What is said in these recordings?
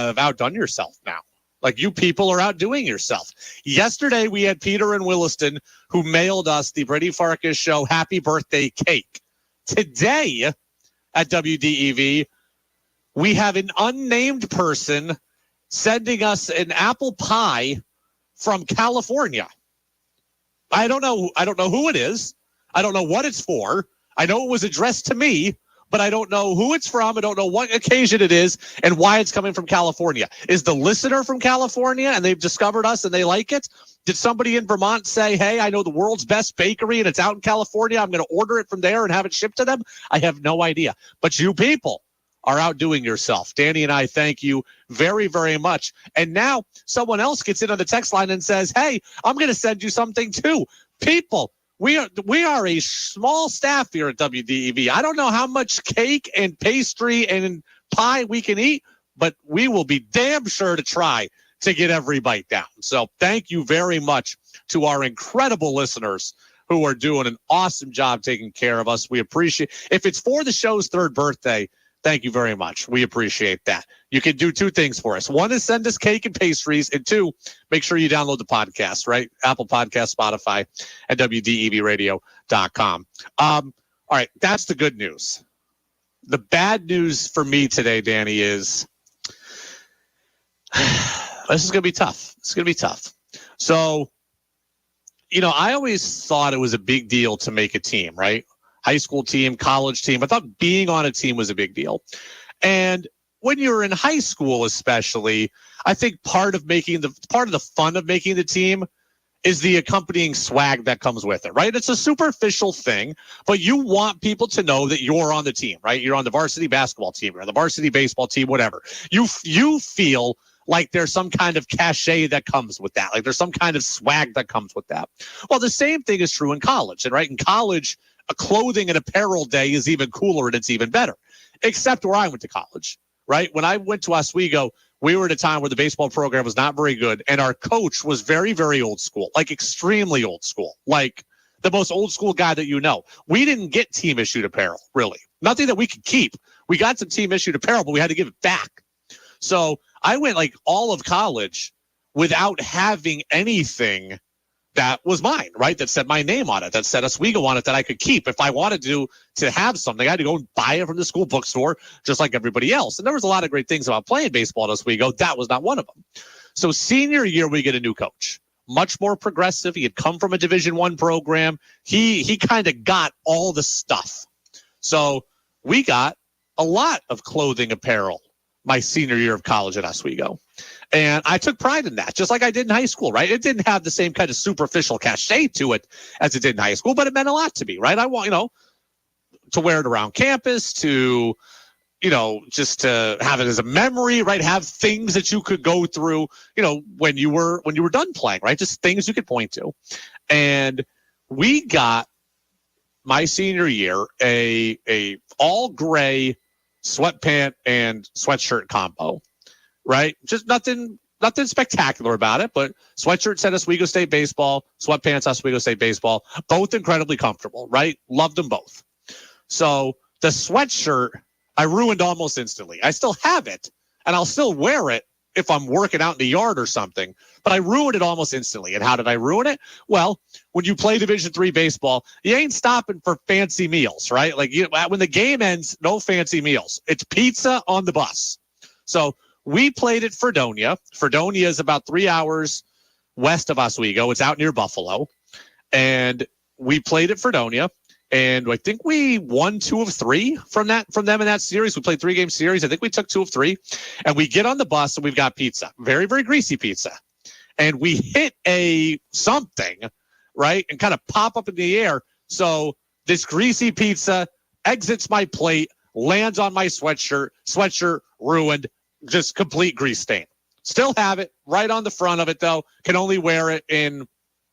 have outdone yourself now. Like, you people are outdoing yourself. Yesterday, we had Peter in Williston who mailed us the Brady Farkas Show happy birthday cake. Today at WDEV, we have an unnamed person sending us an apple pie from California. I don't know who it is. I don't know what it's for. I know it was addressed to me, but I don't know who it's from. I don't know what occasion it is and why it's coming from California. Is the listener from California and they've discovered us and they like it? Did somebody in Vermont say, hey, I know the world's best bakery and it's out in California. I'm going to order it from there and have it shipped to them? I have no idea. But you people are outdoing yourself. Danny and I thank you very, very much. And now someone else gets in on the text line and says, hey, I'm going to send you something too. People, we are a small staff here at WDEV. I don't know how much cake and pastry and pie we can eat, but we will be damn sure to try to get every bite down. So thank you very much to our incredible listeners who are doing an awesome job taking care of us. We appreciate, if it's for the show's third birthday, thank you very much. We appreciate that. You can do two things for us. One is send us cake and pastries. And two, make sure you download the podcast, right? Apple Podcast, Spotify, and WDEVradio.com. All right, that's the good news. The bad news for me today, Danny, is this is going to be tough. It's going to be tough. So, I always thought it was a big deal to make a team, right? High school team, college team. I thought being on a team was a big deal. And when you're in high school, especially, I think part of the fun of making the team is the accompanying swag that comes with it, right? It's a superficial thing, but you want people to know that you're on the team, right? You're on the varsity basketball team, you're on the varsity baseball team, whatever. You feel like there's some kind of cachet that comes with that. Like there's some kind of swag that comes with that. Well, the same thing is true in college. And right in college, a clothing and apparel day is even cooler and it's even better, except where I went to college, right? When I went to Oswego, we were at a time where the baseball program was not very good. And our coach was very, very old school, like extremely old school, like the most old school guy that you know. We didn't get team issued apparel, really. Nothing that we could keep. We got some team issued apparel, but we had to give it back. So I went like all of college without having anything that was mine, right? That said my name on it, that said Oswego on it, that I could keep. If I wanted to have something, I had to go and buy it from the school bookstore, just like everybody else. And there was a lot of great things about playing baseball at Oswego. That was not one of them. So senior year, we get a new coach, much more progressive. He had come from a Division I program. He kind of got all the stuff. So we got a lot of clothing, apparel, my senior year of college at Oswego. And I took pride in that, just like I did in high school, right? It didn't have the same kind of superficial cachet to it as it did in high school, but it meant a lot to me, right? I want, to wear it around campus, to, just to have it as a memory, right? Have things that you could go through, when you were done playing, right? Just things you could point to. And we got my senior year a all gray sweatpant and sweatshirt combo, right? Just nothing spectacular about it, but sweatshirt said Oswego State baseball, sweatpants Oswego State baseball, both incredibly comfortable, right? Loved them both. So the sweatshirt I ruined almost instantly. I still have it and I'll still wear it if I'm working out in the yard or something, but I ruined it almost instantly. And how did I ruin it? Well, when you play Division III baseball, you ain't stopping for fancy meals, right? Like when the game ends, no fancy meals. It's pizza on the bus. So we played at Fredonia. Fredonia is about 3 hours west of Oswego. It's out near Buffalo. And we played at Fredonia. And I think we won 2 of 3 from them in that series. We played 3-game series. I think we took 2 of 3. And we get on the bus and we've got pizza. Very, very greasy pizza. And we hit a something, right? And kind of pop up in the air. So this greasy pizza exits my plate, lands on my sweatshirt ruined, just complete grease stain. Still have it right on the front of it, though. Can only wear it in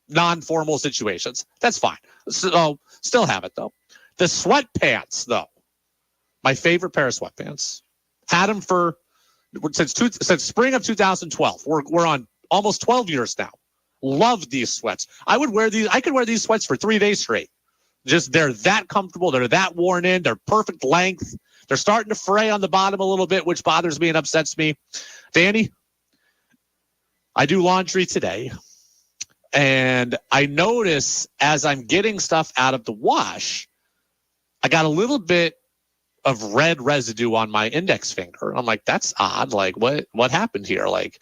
non-formal situations. That's fine. So still have it, though. The sweatpants, though, my favorite pair of sweatpants. Had them since spring of 2012. We're on almost 12 years now. Love these sweats. I could wear these sweats for 3 days straight. Just they're that comfortable. They're that worn in. They're perfect length. They're starting to fray on the bottom a little bit, which bothers me and upsets me. Danny, I do laundry today, and I notice as I'm getting stuff out of the wash, I got a little bit of red residue on my index finger. I'm like, that's odd. Like, what happened here? Like,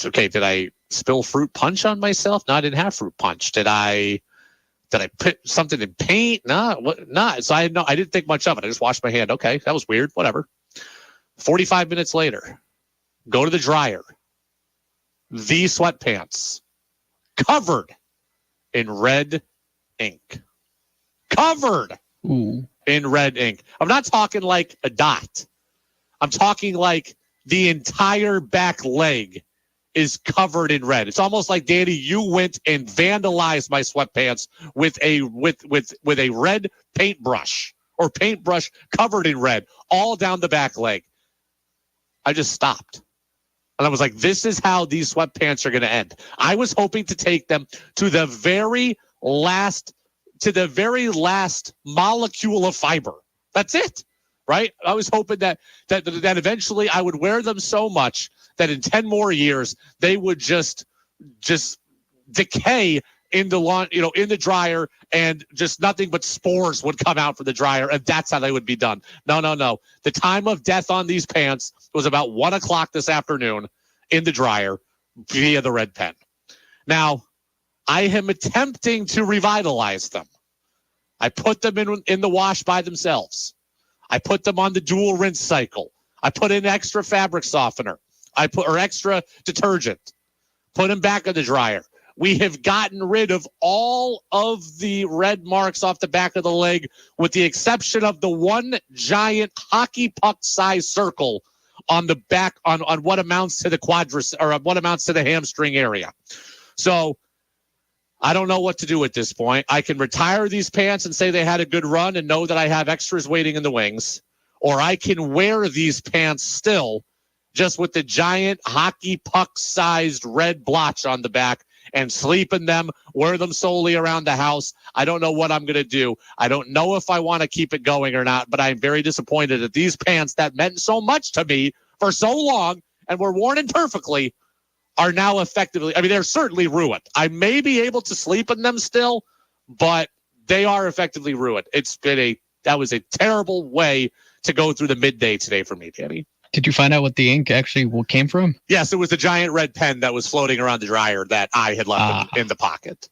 okay, did I spill fruit punch on myself? No, I didn't have fruit punch. Did I put something in paint? No, what? Not. So I didn't think much of it. I just washed my hand. Okay, that was weird. Whatever. 45 minutes later, go to the dryer. The sweatpants covered in red ink. Covered in red ink. I'm not talking like a dot. I'm talking like the entire back leg is covered in red. It's almost like, Danny, you went and vandalized my sweatpants with a red paintbrush covered in red all down the back leg. I just stopped. And I was like, this is how these sweatpants are going to end. I was hoping to take them to the very last molecule of fiber. That's it, right? I was hoping that eventually I would wear them so much that in 10 more years they would just decay in the dryer, and just nothing but spores would come out from the dryer, and that's how they would be done. No. The time of death on these pants was about 1:00 this afternoon in the dryer via the red pen. Now, I am attempting to revitalize them. I put them in the wash by themselves. I put them on the dual rinse cycle. I put in extra fabric softener. Or extra detergent. Put them back in the dryer. We have gotten rid of all of the red marks off the back of the leg, with the exception of the one giant hockey puck size circle on the back on what amounts to the what amounts to the hamstring area. So I don't know what to do at this point. I can retire these pants and say they had a good run and know that I have extras waiting in the wings, or I can wear these pants still just with the giant hockey puck sized red blotch on the back and sleep in them, wear them solely around the house. I don't know what I'm going to do. I don't know if I want to keep it going or not, but I'm very disappointed that these pants that meant so much to me for so long and were worn imperfectly are now effectively, they're certainly ruined. I may be able to sleep in them still, but they are effectively ruined. That was a terrible way to go through the midday today for me, Danny. Did you find out what the ink actually came from? Yes, it was the giant red pen that was floating around the dryer that I had left in the pocket.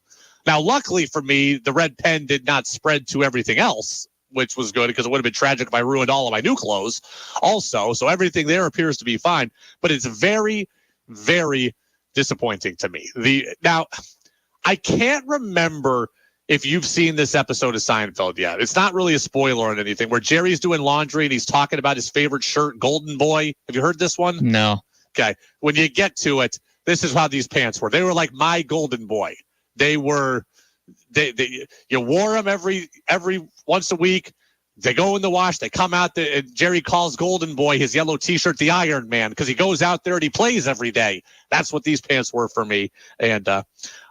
Now, luckily for me, the red pen did not spread to everything else, which was good because it would have been tragic if I ruined all of my new clothes also. So everything there appears to be fine, but it's very, very disappointing to me. Now, I can't remember if you've seen this episode of Seinfeld yet. It's not really a spoiler on anything, where Jerry's doing laundry and he's talking about his favorite shirt, Golden Boy. Have you heard this one? No. Okay. When you get to it, this is how these pants were. They were like my Golden Boy. They were, you wore them every once a week. They go in the wash. They come out there, and Jerry calls Golden Boy, his yellow T-shirt, the Iron Man, because he goes out there and he plays every day. That's what these pants were for me. And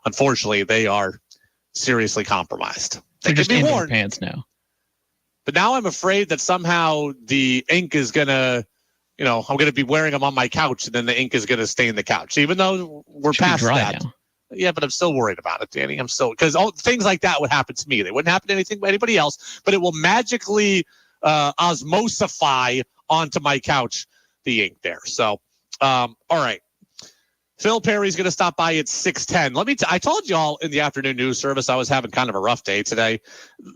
unfortunately, they are seriously compromised. They're just indoor pants now. But now I'm afraid that somehow the ink is going to, I'm going to be wearing them on my couch, and then the ink is going to stain the couch, even though we're past that. Now. Yeah, but I'm still worried about it, Danny. Because things like that would happen to me. They wouldn't happen to anybody else, but it will magically osmosify onto my couch, the ink there. So, all right. Phil Perry's going to stop by at 6:10. I told y'all in the afternoon news service I was having kind of a rough day today.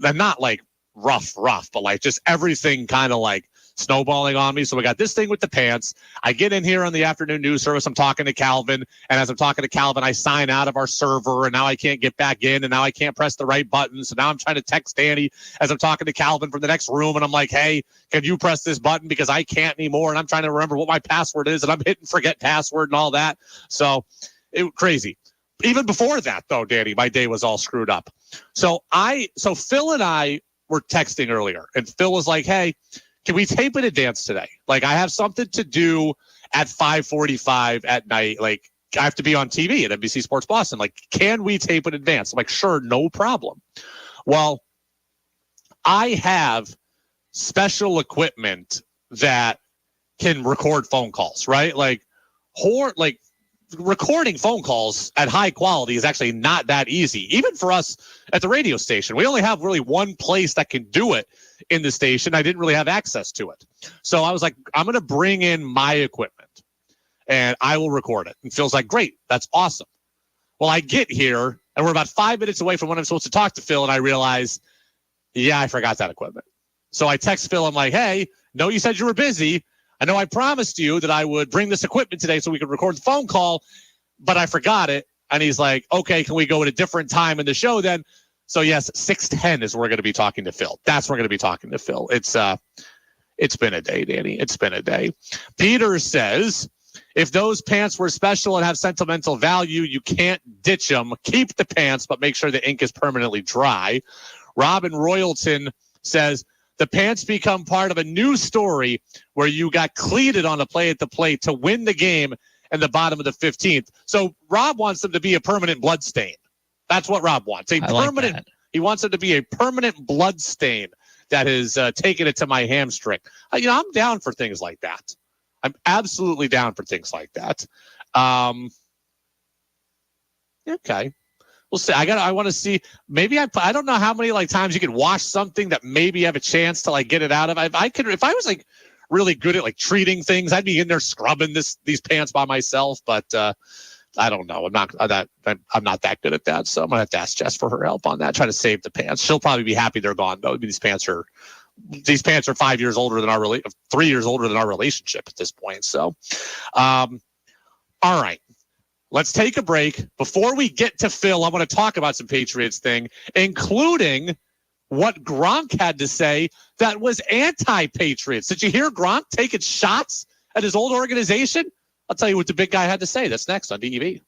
And not like rough, but like just everything kind of like snowballing on me. So we got this thing with the pants. I get in here on the afternoon news service. I'm talking to Calvin. And as I'm talking to Calvin, I sign out of our server. And now I can't get back in. And now I can't press the right button. So now I'm trying to text Danny as I'm talking to Calvin from the next room. And I'm like, hey, can you press this button? Because I can't anymore. And I'm trying to remember what my password is. And I'm hitting forget password and all that. So it was crazy. Even before that, though, Danny, my day was all screwed up. So Phil and I were texting earlier. And Phil was like, hey, can we tape in advance today? Like, I have something to do at 5:45 at night. Like, I have to be on TV at NBC Sports Boston. Like, can we tape in advance? I'm like, sure, no problem. Well, I have special equipment that can record phone calls, right? Like, recording phone calls at high quality is actually not that easy. Even for us at the radio station, we only have really one place that can do it in the station. I didn't really have access to it. So I was like, I'm going to bring in my equipment and I will record it. And Phil's like, great, that's awesome. Well, I get here and we're about 5 minutes away from when I'm supposed to talk to Phil. And I realize, I forgot that equipment. So I text Phil. I'm like, hey, no, you said you were busy. I know I promised you that I would bring this equipment today so we could record the phone call, but I forgot it. And he's like, okay, can we go at a different time in the show then? So yes, 6:10 is where we're going to be talking to Phil. That's where we're going to be talking to Phil. It's been a day, Danny. It's been a day. Peter says, if those pants were special and have sentimental value, you can't ditch them. Keep the pants, but make sure the ink is permanently dry. Robin Royalton says, the pants become part of a new story where you got cleated on a play at the plate to win the game in the bottom of the 15th. So Rob wants them to be a permanent blood stain. That's what Rob wants. He wants them to be a permanent blood stain that has taken it to my hamstring. I'm down for things like that. I'm absolutely down for things like that. Okay. We'll see. I want to see. Maybe I don't know how many times you can wash something that maybe you have a chance to get it out of. If I was really good at treating things, I'd be in there scrubbing these pants by myself. But I don't know. I'm not that good at that. So I'm gonna have to ask Jess for her help on that. Try to save the pants. She'll probably be happy they're gone though. These pants are 5 years older than 3 years older than our relationship at this point. So, all right. Let's take a break. Before we get to Phil, I want to talk about some Patriots thing, including what Gronk had to say that was anti-Patriots. Did you hear Gronk taking shots at his old organization? I'll tell you what the big guy had to say. That's next on DEV.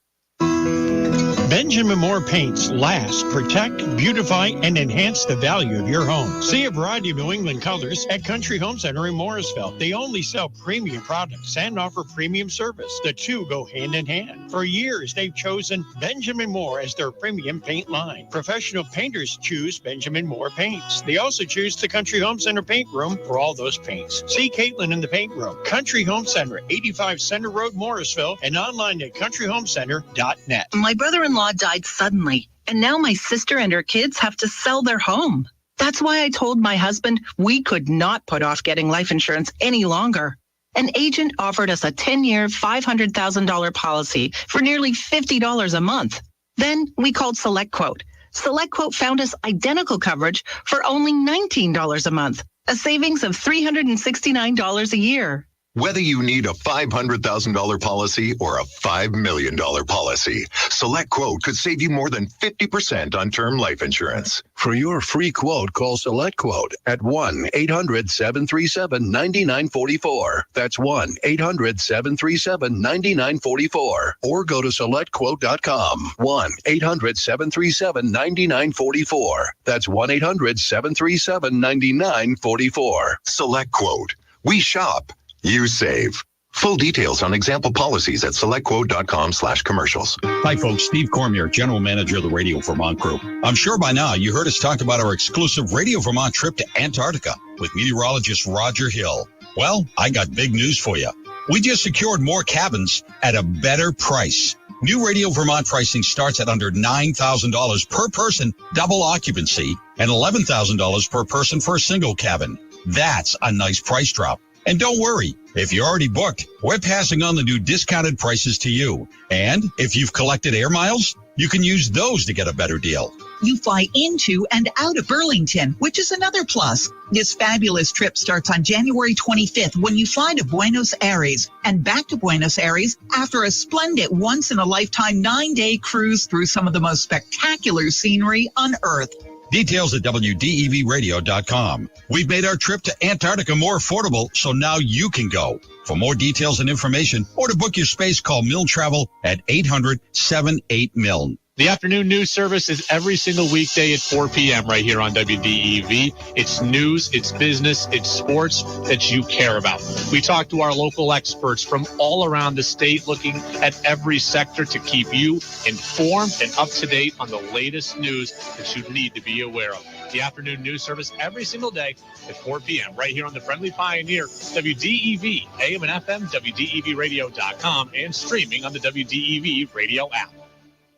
Benjamin Moore paints last, protect, beautify, and enhance the value of your home. See a variety of New England colors at Country Home Center in Morrisville. They only sell premium products and offer premium service. The two go hand in hand. For years, they've chosen Benjamin Moore as their premium paint line. Professional painters choose Benjamin Moore paints. They also choose the Country Home Center paint room for all those paints. See Caitlin in the paint room. Country Home Center, 85 Center Road, Morrisville, and online at countryhomecenter.net. My brother-in-law died suddenly, and now my sister and her kids have to sell their home. That's why I told my husband we could not put off getting life insurance any longer. An agent offered us a 10-year, $500,000 policy for nearly $50 a month. Then we called SelectQuote. SelectQuote found us identical coverage for only $19 a month, a savings of $369 a year. Whether you need a $500,000 policy or a $5 million policy, SelectQuote could save you more than 50% on term life insurance. For your free quote, call SelectQuote at 1-800-737-9944. That's 1-800-737-9944. Or go to SelectQuote.com. 1-800-737-9944. That's 1-800-737-9944. SelectQuote. We shop. You save. Full details on example policies at selectquote.com/commercials. Hi, folks. Steve Cormier, General Manager of the Radio Vermont Group. I'm sure by now you heard us talk about our exclusive Radio Vermont trip to Antarctica with meteorologist Roger Hill. Well, I got big news for you. We just secured more cabins at a better price. New Radio Vermont pricing starts at under $9,000 per person, double occupancy, and $11,000 per person for a single cabin. That's a nice price drop. And don't worry, if you're already booked, we're passing on the new discounted prices to you. And if you've collected air miles, you can use those to get a better deal. You fly into and out of Burlington, which is another plus. This fabulous trip starts on January 25th when you fly to Buenos Aires and back to Buenos Aires after a splendid once-in-a-lifetime 9-day cruise through some of the most spectacular scenery on Earth. Details at WDEVradio.com. We've made our trip to Antarctica more affordable, so now you can go. For more details and information, or to book your space, call Milne Travel at 800-78-MILN. The afternoon news service is every single weekday at 4 p.m. right here on WDEV. It's news, it's business, it's sports that you care about. We talk to our local experts from all around the state, looking at every sector to keep you informed and up to date on the latest news that you need to be aware of. the afternoon news service every single day at 4 p.m. right here on the Friendly Pioneer, WDEV, AM and FM, WDEVradio.com, and streaming on the WDEV radio app.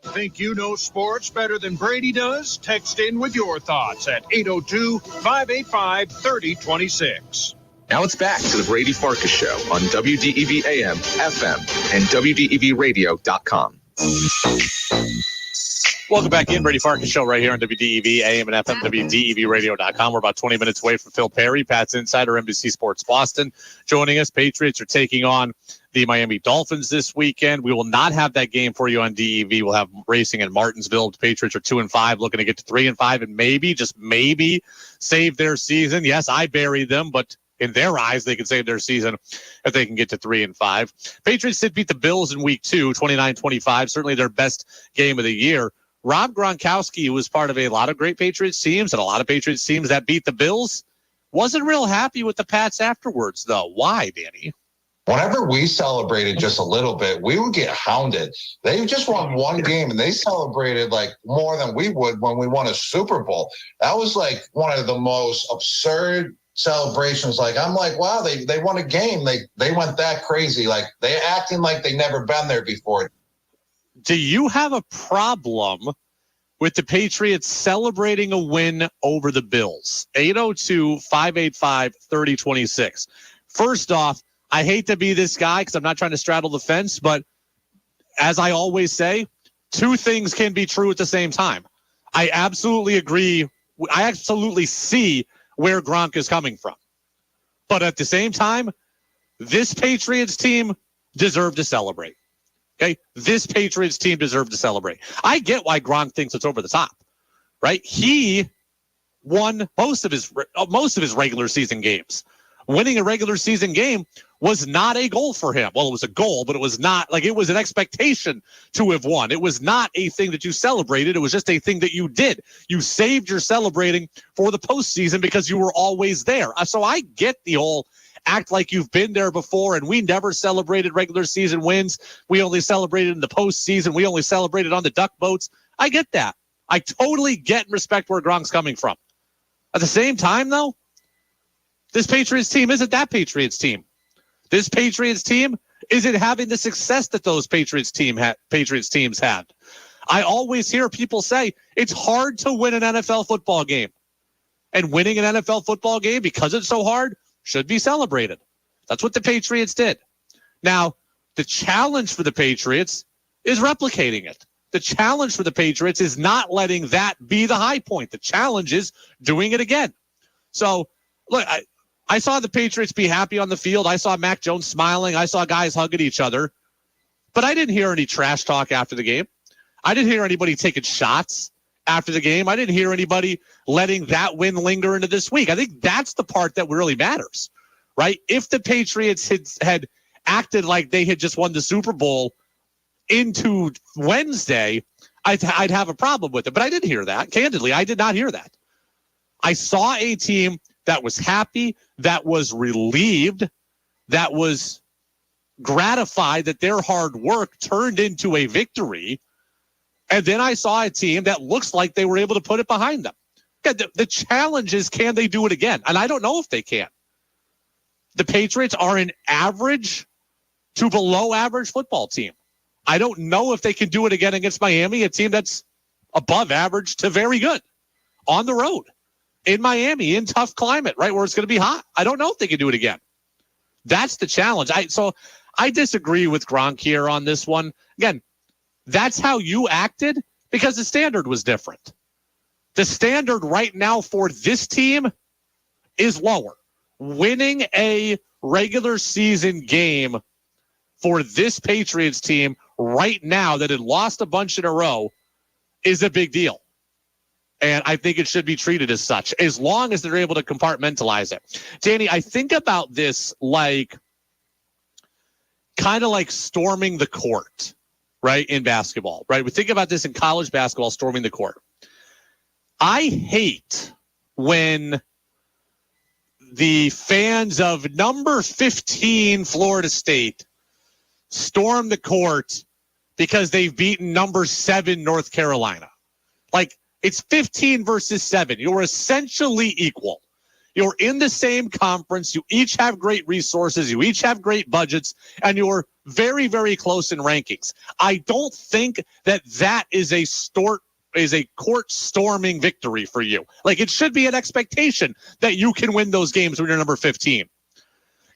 Think you know sports better than Brady does? Text in with your thoughts at 802-585-3026. Now it's back to the Brady Farkas Show on WDEV AM, FM, and WDEVradio.com. Welcome back in, Brady Farkas Show right here on WDEV, AM and FM, WDEVradio.com. We're about 20 minutes away from Phil Perry, Pat's Insider, NBC Sports Boston. Joining us, Patriots are taking on the Miami Dolphins this weekend. We will not have that game for you on DEV. We'll have racing in Martinsville. The Patriots are 2-5, looking to get to 3-5, and maybe, just maybe, save their season. Yes, I buried them, but in their eyes, they can save their season if they can get to 3-5. Patriots did beat the Bills in week 2, 29-25, certainly their best game of the year. Rob Gronkowski, who was part of a lot of great Patriots teams and a lot of Patriots teams that beat the Bills, wasn't real happy with the Pats afterwards, though. Why, Danny? Whenever we celebrated just a little bit, we would get hounded. They just won one game, and they celebrated like more than we would when we won a Super Bowl. That was like one of the most absurd celebrations. Like, I'm like, wow, they won a game. They went that crazy. Like, they acting like they never been there before. Do you have a problem with the Patriots celebrating a win over the Bills? 802-585-3026. First off, I hate to be this guy because I'm not trying to straddle the fence, but as I always say, two things can be true at the same time. I absolutely agree. I absolutely see where Gronk is coming from. But at the same time, this Patriots team deserved to celebrate. Okay, this Patriots team deserved to celebrate. I get why Gronk thinks it's over the top, right? He won most of his regular season games. Winning a regular season game was not a goal for him. Well, it was a goal, but it was not like it was an expectation to have won. It was not a thing that you celebrated. It was just a thing that you did. You saved your celebrating for the postseason because you were always there. So I get the whole act like you've been there before, and we never celebrated regular season wins. We only celebrated in the postseason. We only celebrated on the duck boats. I get that. I totally get and respect where Gronk's coming from. At the same time, though, this Patriots team isn't that Patriots team. This Patriots team isn't having the success that those Patriots teams had. I always hear people say it's hard to win an NFL football game. And winning an NFL football game, because it's so hard, should be celebrated. That's what the Patriots did. Now, the challenge for the Patriots is replicating it. The challenge for the Patriots is not letting that be the high point. The challenge is doing it again. So, look, I saw the Patriots be happy on the field. I saw Mac Jones smiling. I saw guys hugging each other. But I didn't hear any trash talk after the game. I didn't hear anybody taking shots after the game. I didn't hear anybody letting that win linger into this week. I think that's the part that really matters, right? If the Patriots had acted like they had just won the Super Bowl into Wednesday, I'd have a problem with it. But I didn't hear that. Candidly, I did not hear that. I saw a team that was happy, that was relieved, that was gratified that their hard work turned into a victory. And then I saw a team that looks like they were able to put it behind them. The challenge is, can they do it again? And I don't know if they can. The Patriots are an average to below average football team. I don't know if they can do it again against Miami, a team that's above average to very good on the road in Miami, in tough climate, right, where it's going to be hot. I don't know if they can do it again. That's the challenge. So I disagree with Gronk here on this one. Again, that's how you acted because the standard was different. The standard right now for this team is lower. Winning a regular season game for this Patriots team right now that had lost a bunch in a row is a big deal. And I think it should be treated as such, as long as they're able to compartmentalize it. Danny, I think about this like kind of like storming the court. Right, in basketball, right? We think about this in college basketball, storming the court. I hate when the fans of number 15 Florida State storm the court because they've beaten number 7 North Carolina. Like, It's 15 versus 7. You're essentially equal. You're in the same conference. You each have great resources. You each have great budgets, and you're very, very close in rankings. I don't think that is a court storming victory for you. Like, it should be an expectation that you can win those games when you're number 15.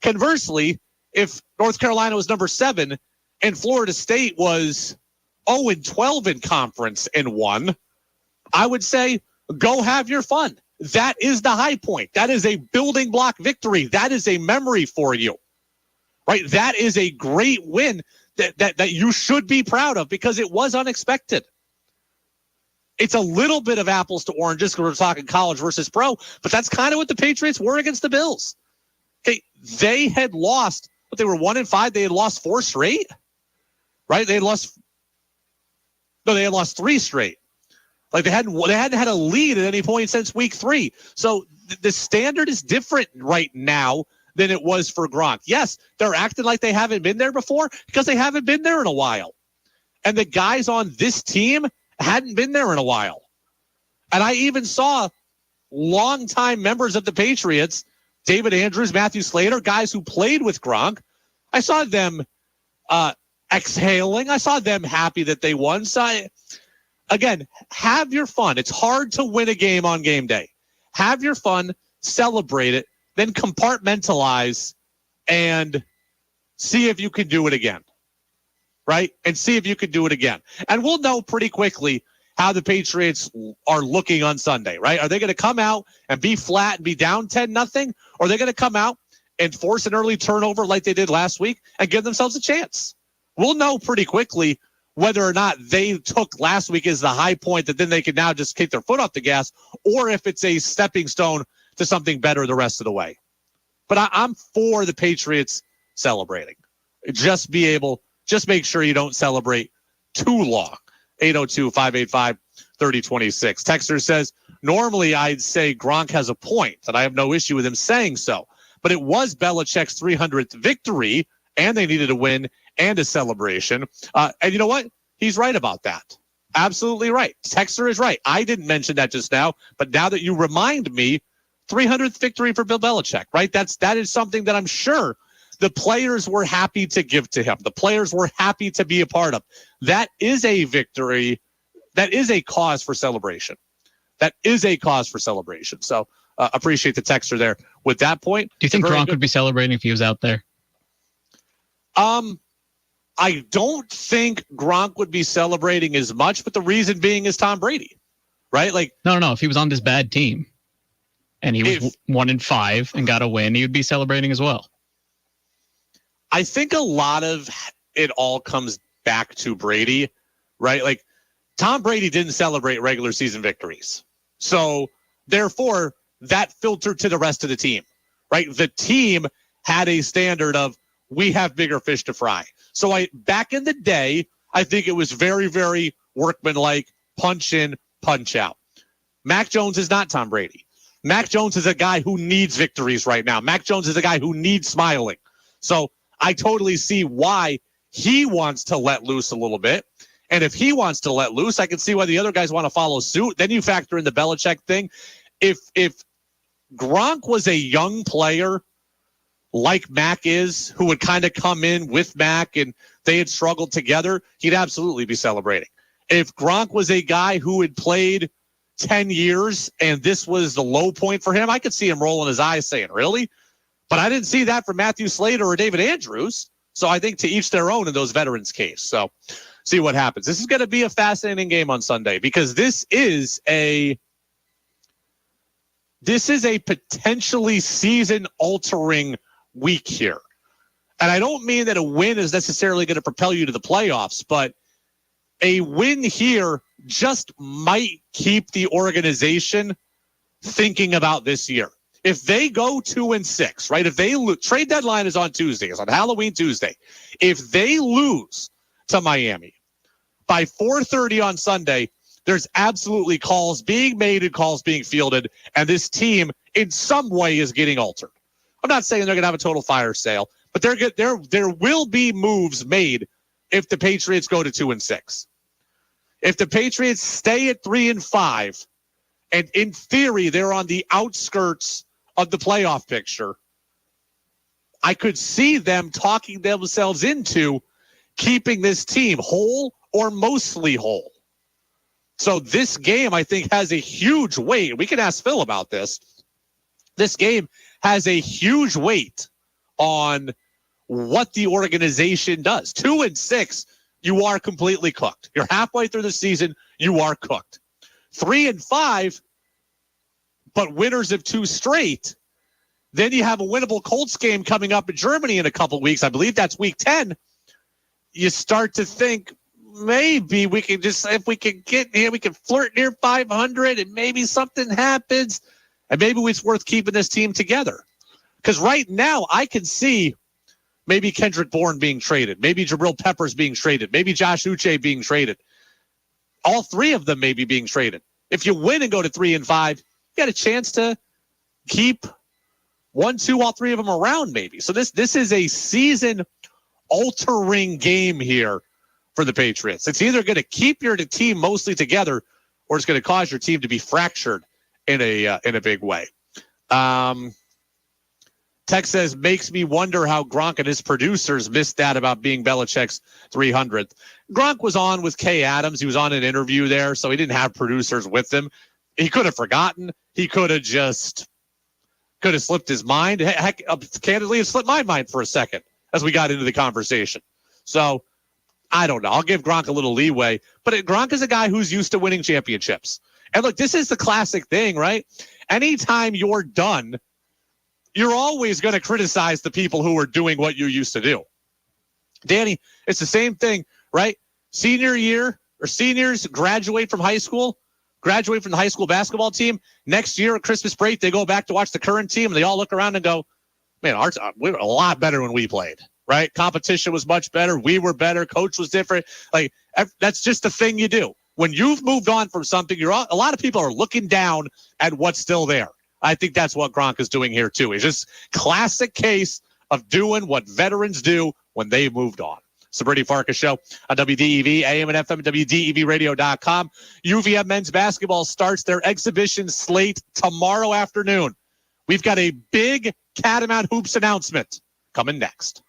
Conversely, if North Carolina was number 7 and Florida State was 0-12 in conference and won, I would say go have your fun. That is the high point. That is a building block victory. That is a memory for you, right? That is a great win that you should be proud of because it was unexpected. It's a little bit of apples to oranges because we're talking college versus pro, but that's kind of what the Patriots were against the Bills. Okay, they had lost, but they were 1-5. They had lost 4 straight, right? They had lost 3 straight. Like they hadn't had a lead at any point since week 3. So the standard is different right now than it was for Gronk. Yes, they're acting like they haven't been there before because they haven't been there in a while. And the guys on this team hadn't been there in a while. And I even saw longtime members of the Patriots, David Andrews, Matthew Slater, guys who played with Gronk. I saw them exhaling. I saw them happy that they won. So again, have your fun. It's hard to win a game on game day. Have your fun, celebrate it, then compartmentalize and see if you can do it again, right? And see if you can do it again. And we'll know pretty quickly how the Patriots are looking on Sunday, right? Are they going to come out and be flat and be down 10-0? Or are they going to come out and force an early turnover like they did last week and give themselves a chance? We'll know pretty quickly whether or not they took last week as the high point that then they can now just kick their foot off the gas, or if it's a stepping stone to something better the rest of the way. But I'm for the Patriots celebrating. Just make sure you don't celebrate too long. 802-585-3026. Texter says, normally I'd say Gronk has a point, and I have no issue with him saying so. But it was Belichick's 300th victory, and they needed a win and a celebration. And you know what? He's right about that. Absolutely right. Texter is right. I didn't mention that just now, but now that you remind me, 300th victory for Bill Belichick, right? That is something that I'm sure the players were happy to give to him. The players were happy to be a part of. That is a victory. That is a cause for celebration. That is a cause for celebration. So appreciate the texter there with that point. Do you think Gronk would be celebrating if he was out there? I don't think Gronk would be celebrating as much, but the reason being is Tom Brady, right? Like, no. If he was on this bad team and he was 1-5 and got a win, he would be celebrating as well. I think a lot of it all comes back to Brady, right? Like, Tom Brady didn't celebrate regular season victories. So therefore that filtered to the rest of the team, right? The team had a standard of, we have bigger fish to fry. So back in the day, I think it was very, very workmanlike, punch in, punch out. Mac Jones is not Tom Brady. Mac Jones is a guy who needs victories right now. Mac Jones is a guy who needs smiling. So I totally see why he wants to let loose a little bit. And if he wants to let loose, I can see why the other guys want to follow suit. Then you factor in the Belichick thing. If Gronk was a young player like Mac is, who would kind of come in with Mac and they had struggled together, he'd absolutely be celebrating. If Gronk was a guy who had played 10 years and this was the low point for him, I could see him rolling his eyes saying, really? But I didn't see that from Matthew Slater or David Andrews. So I think to each their own in those veterans' case. So see what happens. This is going to be a fascinating game on Sunday because this is a potentially season-altering week here. And I don't mean that a win is necessarily going to propel you to the playoffs, but a win here just might keep the organization thinking about this year. If they go 2-6, right? If they trade deadline is on Tuesday, it's on Halloween Tuesday. If they lose to Miami by 4:30 on Sunday, there's absolutely calls being made and calls being fielded, and this team in some way is getting altered. I'm not saying they're going to have a total fire sale, but there will be moves made if the Patriots go to 2-6. if the Patriots stay at 3-5, and in theory they're on the outskirts of the playoff picture, I could see them talking themselves into keeping this team whole or mostly whole. So this game, I think, has a huge weight. We can ask Phil about this. This game has a huge weight on what the organization does. 2-6, you are completely cooked. You're halfway through the season, you are cooked. 3-5, but winners of 2 straight. Then you have a winnable Colts game coming up in Germany in a couple weeks. I believe that's week 10. You start to think maybe we can just, if we can get here, we can flirt near 500 and maybe something happens. And maybe it's worth keeping this team together. Because right now I can see maybe Kendrick Bourne being traded, maybe Jabril Peppers being traded, maybe Josh Uche being traded. All 3 of them maybe being traded. If you win and go to 3-5, you got a chance to keep 1, 2, all 3 of them around maybe. So this is a season-altering game here for the Patriots. It's either going to keep your team mostly together or it's going to cause your team to be fractured in a big way. Tex says, makes me wonder how Gronk and his producers missed that about being Belichick's 300th. Gronk was on with Kay Adams. He was on an interview there, so he didn't have producers with him. He could have forgotten. He could have slipped his mind. Heck, candidly, it slipped my mind for a second as we got into the conversation. So I don't know. I'll give Gronk a little leeway. But Gronk is a guy who's used to winning championships. And look, this is the classic thing, right? Anytime you're done, you're always going to criticize the people who are doing what you used to do. Danny, it's the same thing, right? Senior year or seniors graduate from high school, graduate from the high school basketball team. Next year at Christmas break, they go back to watch the current team and they all look around and go, man, we were a lot better when we played, right? Competition was much better. We were better. Coach was different. Like, that's just the thing you do. When you've moved on from something, a lot of people are looking down at what's still there. I think that's what Gronk is doing here too. It's just classic case of doing what veterans do when they moved on. It's the Brady Farkas Show on WDEV, AM and FM, WDEVradio.com. UVM men's basketball starts their exhibition slate tomorrow afternoon. We've got a big Catamount Hoops announcement coming next.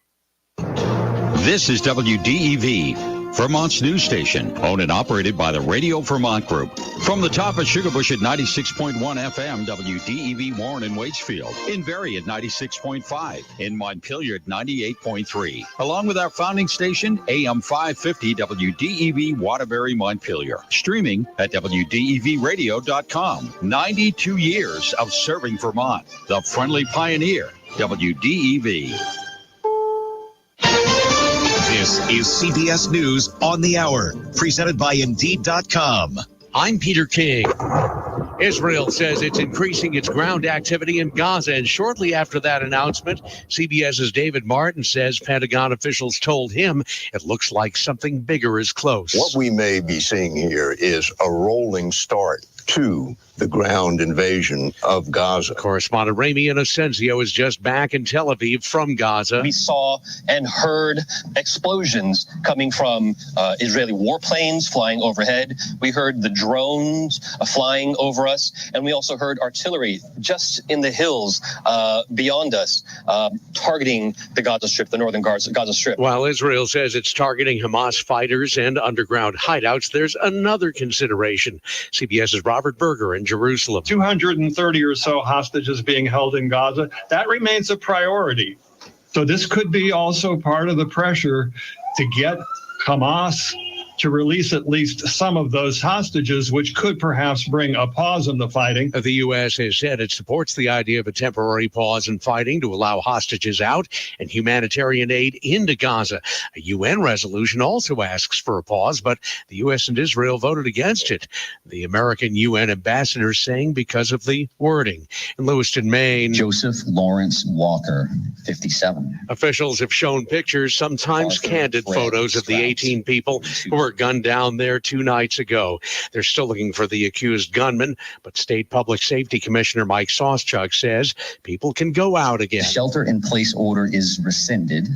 This is WDEV, Vermont's news station, owned and operated by the Radio Vermont Group. From the top of Sugarbush at 96.1 FM, WDEV Warren and Waitsfield. In Barrie at 96.5. In Montpelier at 98.3. Along with our founding station, AM 550 WDEV Waterbury, Montpelier. Streaming at WDEVradio.com. 92 years of serving Vermont. The friendly pioneer, WDEV. This is CBS News on the Hour, presented by Indeed.com. I'm Peter King. Israel says it's increasing its ground activity in Gaza, and shortly after that announcement, CBS's David Martin says Pentagon officials told him it looks like something bigger is close. What we may be seeing here is a rolling start to the ground invasion of Gaza. Correspondent Ramy Inocencio is just back in Tel Aviv from Gaza. We saw and heard explosions coming from Israeli warplanes flying overhead. We heard the drones flying over us, and we also heard artillery just in the hills beyond us, targeting the Gaza Strip, the northern Gaza Strip. While Israel says it's targeting Hamas fighters and underground hideouts, there's another consideration. CBS's Robert Berger in Jerusalem. 230 or so hostages being held in Gaza. That remains a priority. So this could be also part of the pressure to get Hamas to release at least some of those hostages, which could perhaps bring a pause in the fighting. The U.S. has said it supports the idea of a temporary pause in fighting to allow hostages out and humanitarian aid into Gaza. A UN resolution also asks for a pause, but the U.S. and Israel voted against it. The American UN ambassador saying because of the wording. In Lewiston, Maine, Joseph Lawrence Walker, 57. Officials have shown pictures, sometimes candid photos of the 18 people who were gunned down there 2 nights ago. They're still looking for the accused gunman, but State Public Safety Commissioner Mike Sawchuk says people can go out again. Shelter-in-place order is rescinded,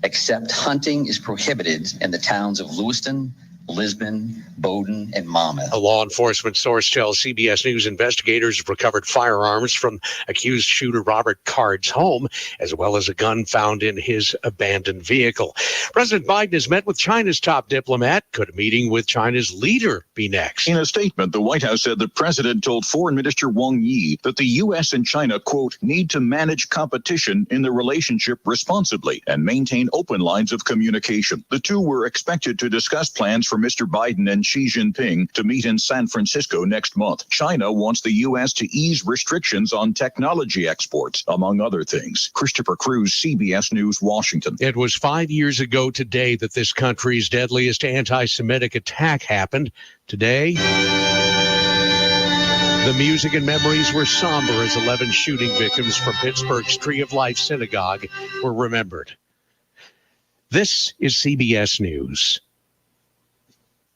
except hunting is prohibited in the towns of Lewiston, Lisbon, Bowdoin, and Monmouth. A law enforcement source tells CBS News investigators have recovered firearms from accused shooter Robert Card's home, as well as a gun found in his abandoned vehicle. President Biden has met with China's top diplomat. Could a meeting with China's leader be next? In a statement, the White House said the president told Foreign Minister Wang Yi that the U.S. and China, quote, need to manage competition in the relationship responsibly and maintain open lines of communication. The two were expected to discuss plans for Mr. Biden and Xi Jinping to meet in San Francisco next month. China wants the U.S. to ease restrictions on technology exports, among other things. Christopher Cruz, CBS News, Washington. It was 5 years ago today that this country's deadliest anti-Semitic attack happened. Today, the music and memories were somber as 11 shooting victims from Pittsburgh's Tree of Life Synagogue were remembered. This is CBS News.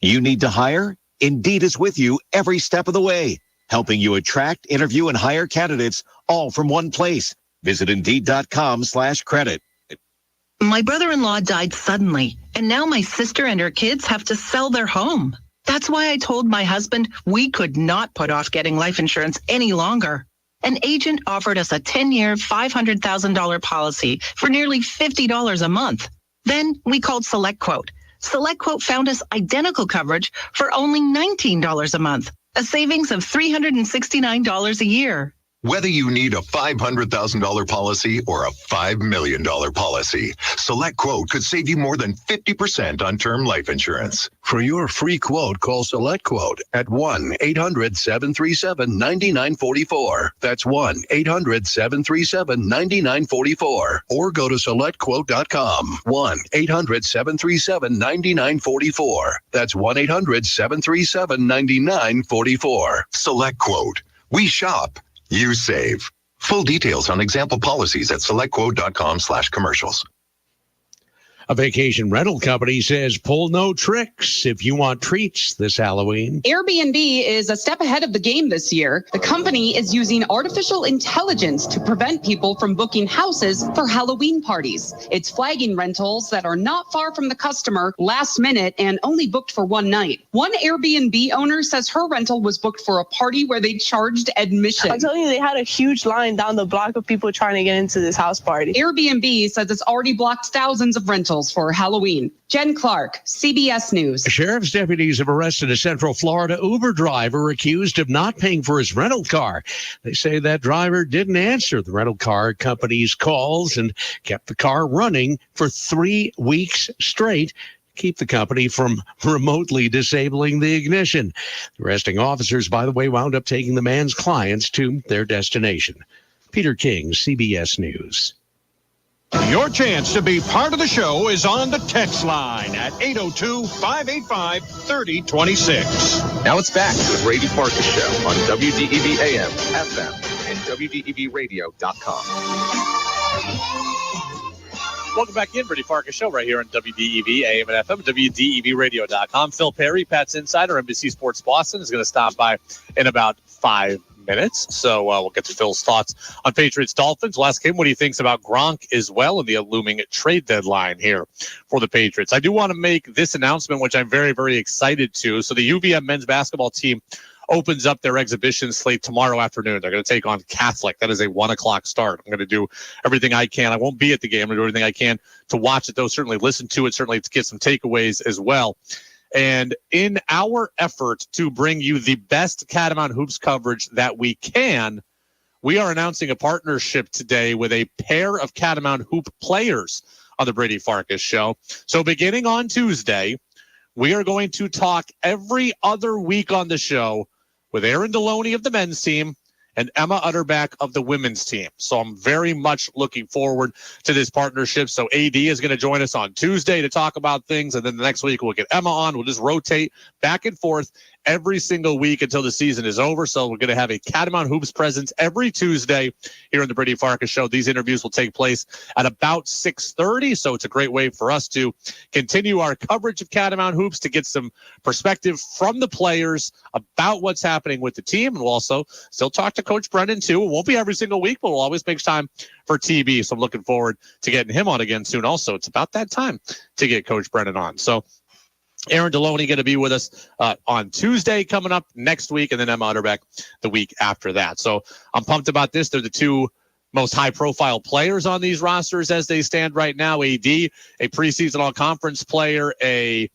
You need to hire? Indeed is with you every step of the way, helping you attract, interview, and hire candidates all from one place. Visit Indeed.com/credit. My brother-in-law died suddenly, and now my sister and her kids have to sell their home. That's why I told my husband we could not put off getting life insurance any longer. An agent offered us a 10-year, $500,000 policy for nearly $50 a month. Then we called SelectQuote. SelectQuote found us identical coverage for only $19 a month, a savings of $369 a year. Whether you need a $500,000 policy or a $5 million policy, SelectQuote could save you more than 50% on term life insurance. For your free quote, call SelectQuote at 1-800-737-9944. That's 1-800-737-9944. Or go to SelectQuote.com. 1-800-737-9944. That's 1-800-737-9944. SelectQuote. We shop. You save. Full details on example policies at SelectQuote.com/commercials. A vacation rental company says pull no tricks if you want treats this Halloween. Airbnb is a step ahead of the game this year. The company is using artificial intelligence to prevent people from booking houses for Halloween parties. It's flagging rentals that are not far from the customer last minute and only booked for one night. One Airbnb owner says her rental was booked for a party where they charged admission. I'm telling you, they had a huge line down the block of people trying to get into this house party. Airbnb says it's already blocked thousands of rentals for Halloween. Jen Clark, CBS News. Sheriff's deputies have arrested a Central Florida Uber driver accused of not paying for his rental car. They say that driver didn't answer the rental car company's calls and kept the car running for 3 weeks straight. Keep the company from remotely disabling the ignition. The arresting officers, by the way, wound up taking the man's clients to their destination. Peter King, CBS News. Your chance to be part of the show is on the text line at 802-585-3026. Now it's back to the Brady Farkas Show on WDEV AM, FM, and WDEVradio.com. Welcome back in, Brady Farkas Show, right here on WDEV AM and FM, WDEVradio.com. Phil Perry, Pat's Insider, NBC Sports Boston, is going to stop by in about 5 minutes. So we'll get to Phil's thoughts on Patriots Dolphins. We'll ask him what he thinks about Gronk as well in the looming trade deadline here for the Patriots. I do want to make this announcement, which I'm very, very excited to. So the UVM men's basketball team opens up their exhibition slate tomorrow afternoon. They're going to take on Catholic. That is a 1:00 start. I'm going to do everything I can. I won't be at the game. I'm going to do everything I can to watch it, though. Certainly listen to it. Certainly to get some takeaways as well. And in our effort to bring you the best Catamount Hoops coverage that we can, we are announcing a partnership today with a pair of Catamount Hoop players on the Brady Farkas Show. So beginning on Tuesday, we are going to talk every other week on the show with Aaron Deloney of the men's team and Emma Utterback of the women's team. So I'm very much looking forward to this partnership. So AD is going to join us on Tuesday to talk about things, and then the next week we'll get Emma on. We'll just rotate back and forth every single week until the season is over. So we're going to have a Catamount Hoops presence every Tuesday here on the Brady Farkas Show. These interviews will take place at about 6:30. So it's a great way for us to continue our coverage of Catamount Hoops, to get some perspective from the players about what's happening with the team. And we'll also still talk to Coach Brennan too. It won't be every single week, but we'll always make time for TB. So I'm looking forward to getting him on again soon. Also, it's about that time to get Coach Brennan on. So Aaron Deloney going to be with us on Tuesday coming up next week, and then Emma Utterbeck the week after that. So I'm pumped about this. They're the two most high-profile players on these rosters as they stand right now. AD, a preseason all-conference player, a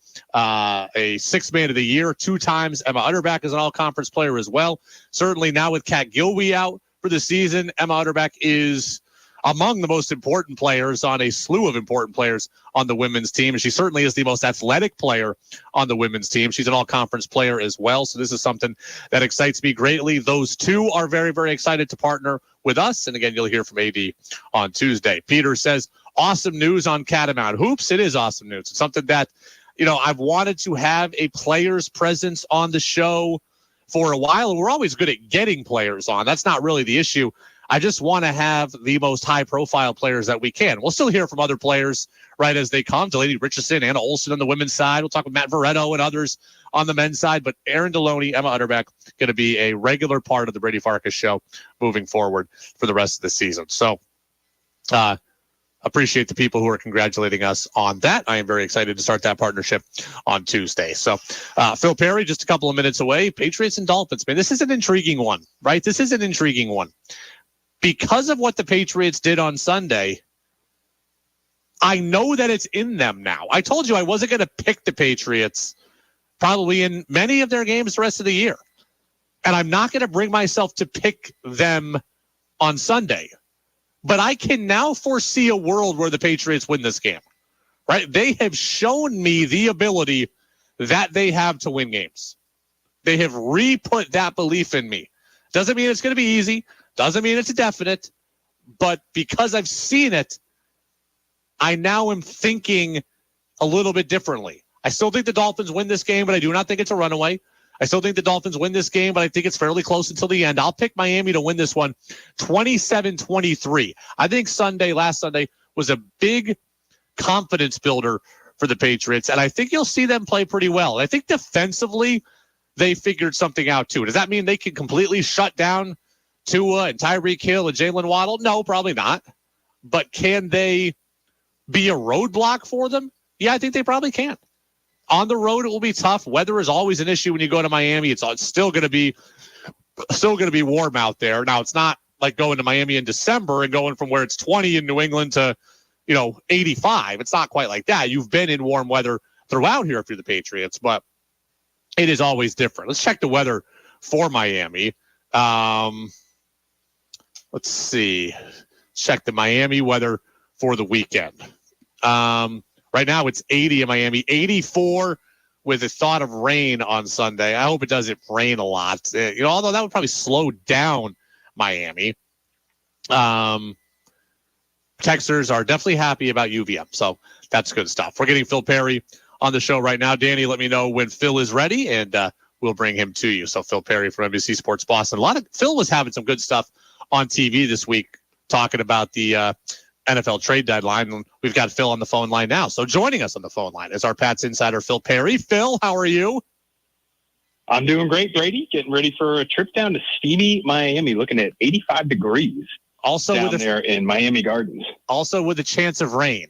sixth man of the year 2 times. Emma Utterbeck is an all-conference player as well. Certainly now with Kat Gilby out for the season, Emma Utterbeck is among the most important players on a slew of important players on the women's team. And she certainly is the most athletic player on the women's team. She's an all-conference player as well. So this is something that excites me greatly. Those two are very, very excited to partner with us. And again, you'll hear from AD on Tuesday. Peter says, awesome news on Catamount Hoops. It is awesome news. It's something that, I've wanted to have a player's presence on the show for a while. And we're always good at getting players on. That's not really the issue. I just want to have the most high-profile players that we can. We'll still hear from other players right as they come. Delaney Richardson, Anna Olsen on the women's side. We'll talk with Matt Veretto and others on the men's side. But Aaron Deloney, Emma Utterbeck, going to be a regular part of the Brady Farkas show moving forward for the rest of the season. So appreciate the people who are congratulating us on that. I am very excited to start that partnership on Tuesday. So Phil Perry, just a couple of minutes away. Patriots and Dolphins, man, this is an intriguing one, right? This is an intriguing one. Because of what the Patriots did on Sunday, I know that it's in them now. I told you I wasn't going to pick the Patriots probably in many of their games the rest of the year. And I'm not going to bring myself to pick them on Sunday. But I can now foresee a world where the Patriots win this game, right? They have shown me the ability that they have to win games. They have re-put that belief in me. Doesn't mean it's going to be easy. Doesn't mean it's a definite, but because I've seen it, I now am thinking a little bit differently. I still think the Dolphins win this game, but I do not think it's a runaway. I still think the Dolphins win this game, but I think it's fairly close until the end. I'll pick Miami to win this one 27-23. I think last Sunday, was a big confidence builder for the Patriots, and I think you'll see them play pretty well. I think defensively, they figured something out too. Does that mean they can completely shut down Tua and Tyreek Hill and Jalen Waddle? No, probably not. But can they be a roadblock for them? Yeah, I think they probably can. On the road, it will be tough. Weather is always an issue when you go to Miami. It's still going to be warm out there. Now, it's not like going to Miami in December and going from where it's 20 in New England to 85. It's not quite like that. You've been in warm weather throughout here if you're the Patriots, but it is always different. Let's check the weather for Miami. Let's see. Check the Miami weather for the weekend. Right now it's 80 in Miami, 84 with a thought of rain on Sunday. I hope it doesn't rain a lot. Although that would probably slow down Miami. Texters are definitely happy about UVM, so that's good stuff. We're getting Phil Perry on the show right now. Danny, let me know when Phil is ready, and we'll bring him to you. So Phil Perry from NBC Sports Boston. Phil was having some good stuff on TV this week talking about the NFL trade deadline. And we've got Phil on the phone line now. So joining us on the phone line is our Pats insider, Phil Perry. Phil, how are you? I'm doing great, Brady. Getting ready for a trip down to steamy Miami, looking at 85 degrees also down there in Miami Gardens. Also with a chance of rain.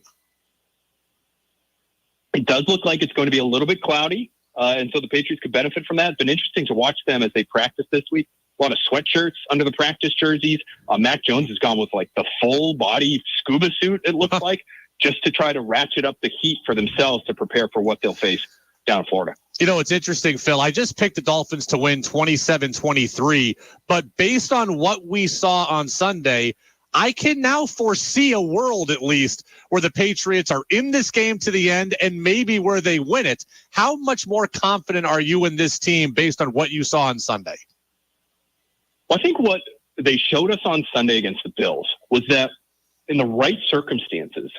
It does look like it's going to be a little bit cloudy, and so the Patriots could benefit from that. It's been interesting to watch them as they practice this week. A lot of sweatshirts under the practice jerseys. Mac Jones has gone with like the full body scuba suit, it looks like, just to try to ratchet up the heat for themselves to prepare for what they'll face down in Florida. It's interesting, Phil. I just picked the Dolphins to win 27-23, but based on what we saw on Sunday, I can now foresee a world, at least, where the Patriots are in this game to the end and maybe where they win it. How much more confident are you in this team based on what you saw on Sunday? Well, I think what they showed us on Sunday against the Bills was that in the right circumstances,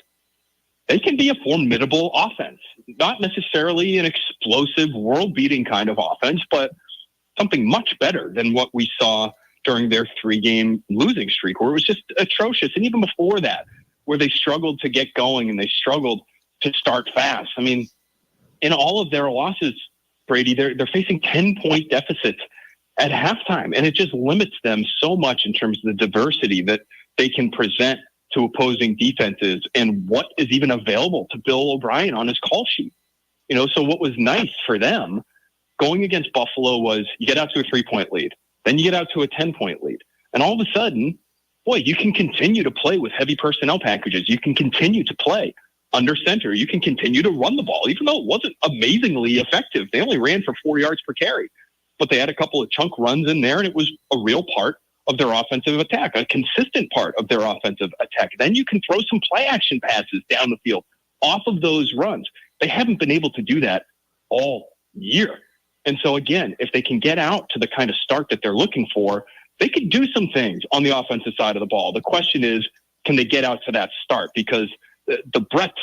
they can be a formidable offense. Not necessarily an explosive, world-beating kind of offense, but something much better than what we saw during their 3-game losing streak, where it was just atrocious. And even before that, where they struggled to get going and they struggled to start fast. I mean, in all of their losses, Brady, they're facing 10-point deficits at halftime, and it just limits them so much in terms of the diversity that they can present to opposing defenses and what is even available to Bill O'Brien on his call sheet. So what was nice for them going against Buffalo was you get out to a 3-point lead, then you get out to a 10-point lead. And all of a sudden, boy, you can continue to play with heavy personnel packages. You can continue to play under center. You can continue to run the ball, even though it wasn't amazingly effective. They only ran for 4 yards per carry, but they had a couple of chunk runs in there, and it was a real part of their offensive attack, a consistent part of their offensive attack. Then you can throw some play action passes down the field off of those runs. They haven't been able to do that all year. And so again, if they can get out to the kind of start that they're looking for, they could do some things on the offensive side of the ball. The question is, can they get out to that start? Because the breadth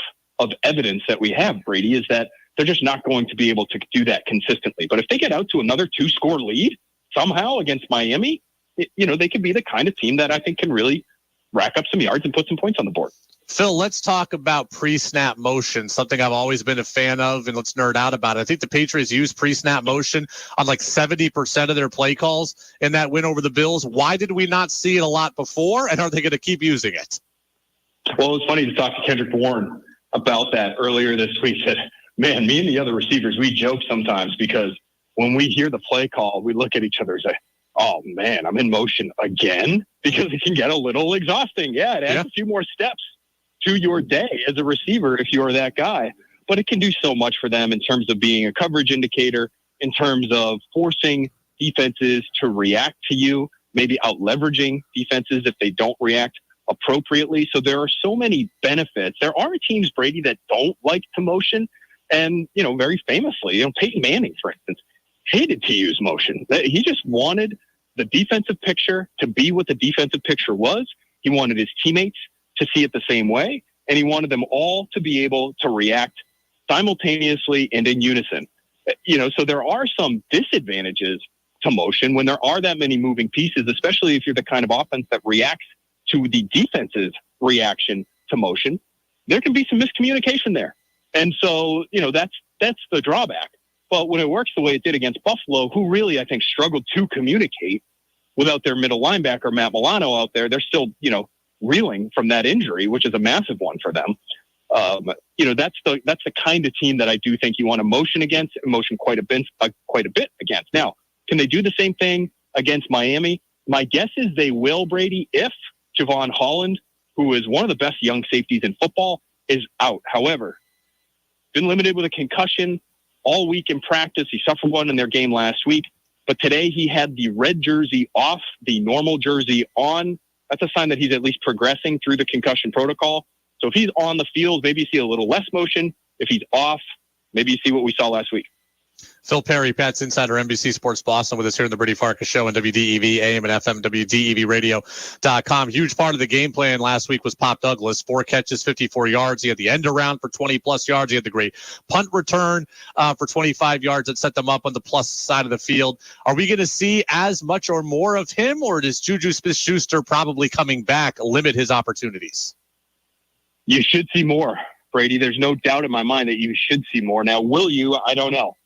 of evidence that we have, Brady, is that they're just not going to be able to do that consistently. But if they get out to another 2-score lead somehow against Miami, they could be the kind of team that I think can really rack up some yards and put some points on the board. Phil, let's talk about pre-snap motion, something I've always been a fan of, and let's nerd out about it. I think the Patriots use pre-snap motion on like 70% of their play calls in that win over the Bills. Why did we not see it a lot before, and are they going to keep using it? Well, it's funny to talk to Kendrick Bourne about that earlier this week. That, man, me and the other receivers, we joke sometimes because when we hear the play call, we look at each other and say, oh, man, I'm in motion again, because it can get a little exhausting. Yeah, it adds a few more steps to your day as a receiver if you're that guy. But it can do so much for them in terms of being a coverage indicator, in terms of forcing defenses to react to you, maybe out-leveraging defenses if they don't react appropriately. So there are so many benefits. There are teams, Brady, that don't like to motion. And, very famously, Peyton Manning, for instance, hated to use motion. He just wanted the defensive picture to be what the defensive picture was. He wanted his teammates to see it the same way, and he wanted them all to be able to react simultaneously and in unison. So there are some disadvantages to motion when there are that many moving pieces, especially if you're the kind of offense that reacts to the defense's reaction to motion. There can be some miscommunication there. And so, that's the drawback. But when it works the way it did against Buffalo, who really, I think, struggled to communicate without their middle linebacker, Matt Milano, out there, they're still, reeling from that injury, which is a massive one for them. That's the kind of team that I do think you want to motion against, motion quite a bit against. Now, can they do the same thing against Miami? My guess is they will, Brady, if Javon Holland, who is one of the best young safeties in football, is out. However, been limited with a concussion all week in practice. He suffered one in their game last week, but today he had the red jersey off, the normal jersey on. That's a sign that he's at least progressing through the concussion protocol. So if he's on the field, maybe you see a little less motion. If he's off, maybe you see what we saw last week. Phil Perry, Pats Insider, NBC Sports Boston, with us here in the Brady Farkas Show on WDEV, AM and FM, WDEVradio.com. Huge part of the game plan last week was Pop Douglas. 4 catches, 54 yards. He had the end around for 20-plus yards. He had the great punt return for 25 yards that set them up on the plus side of the field. Are we going to see as much or more of him, or does Juju Smith-Schuster probably coming back limit his opportunities? You should see more, Brady. There's no doubt in my mind that you should see more. Now, will you? I don't know.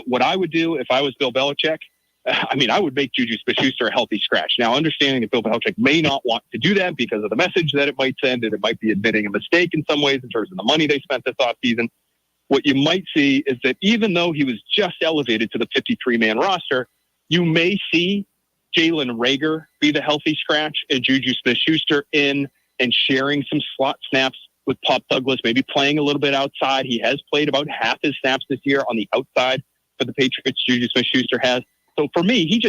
What I would do if I was Bill Belichick, I would make Juju Smith-Schuster a healthy scratch. Now, understanding that Bill Belichick may not want to do that because of the message that it might send, and it might be admitting a mistake in some ways in terms of the money they spent this offseason. What you might see is that even though he was just elevated to the 53-man roster, you may see Jalen Reagor be the healthy scratch and Juju Smith-Schuster in and sharing some slot snaps with Pop Douglas, maybe playing a little bit outside. He has played about half his snaps this year on the outside for the Patriots. Juju Smith-Schuster has. So for me,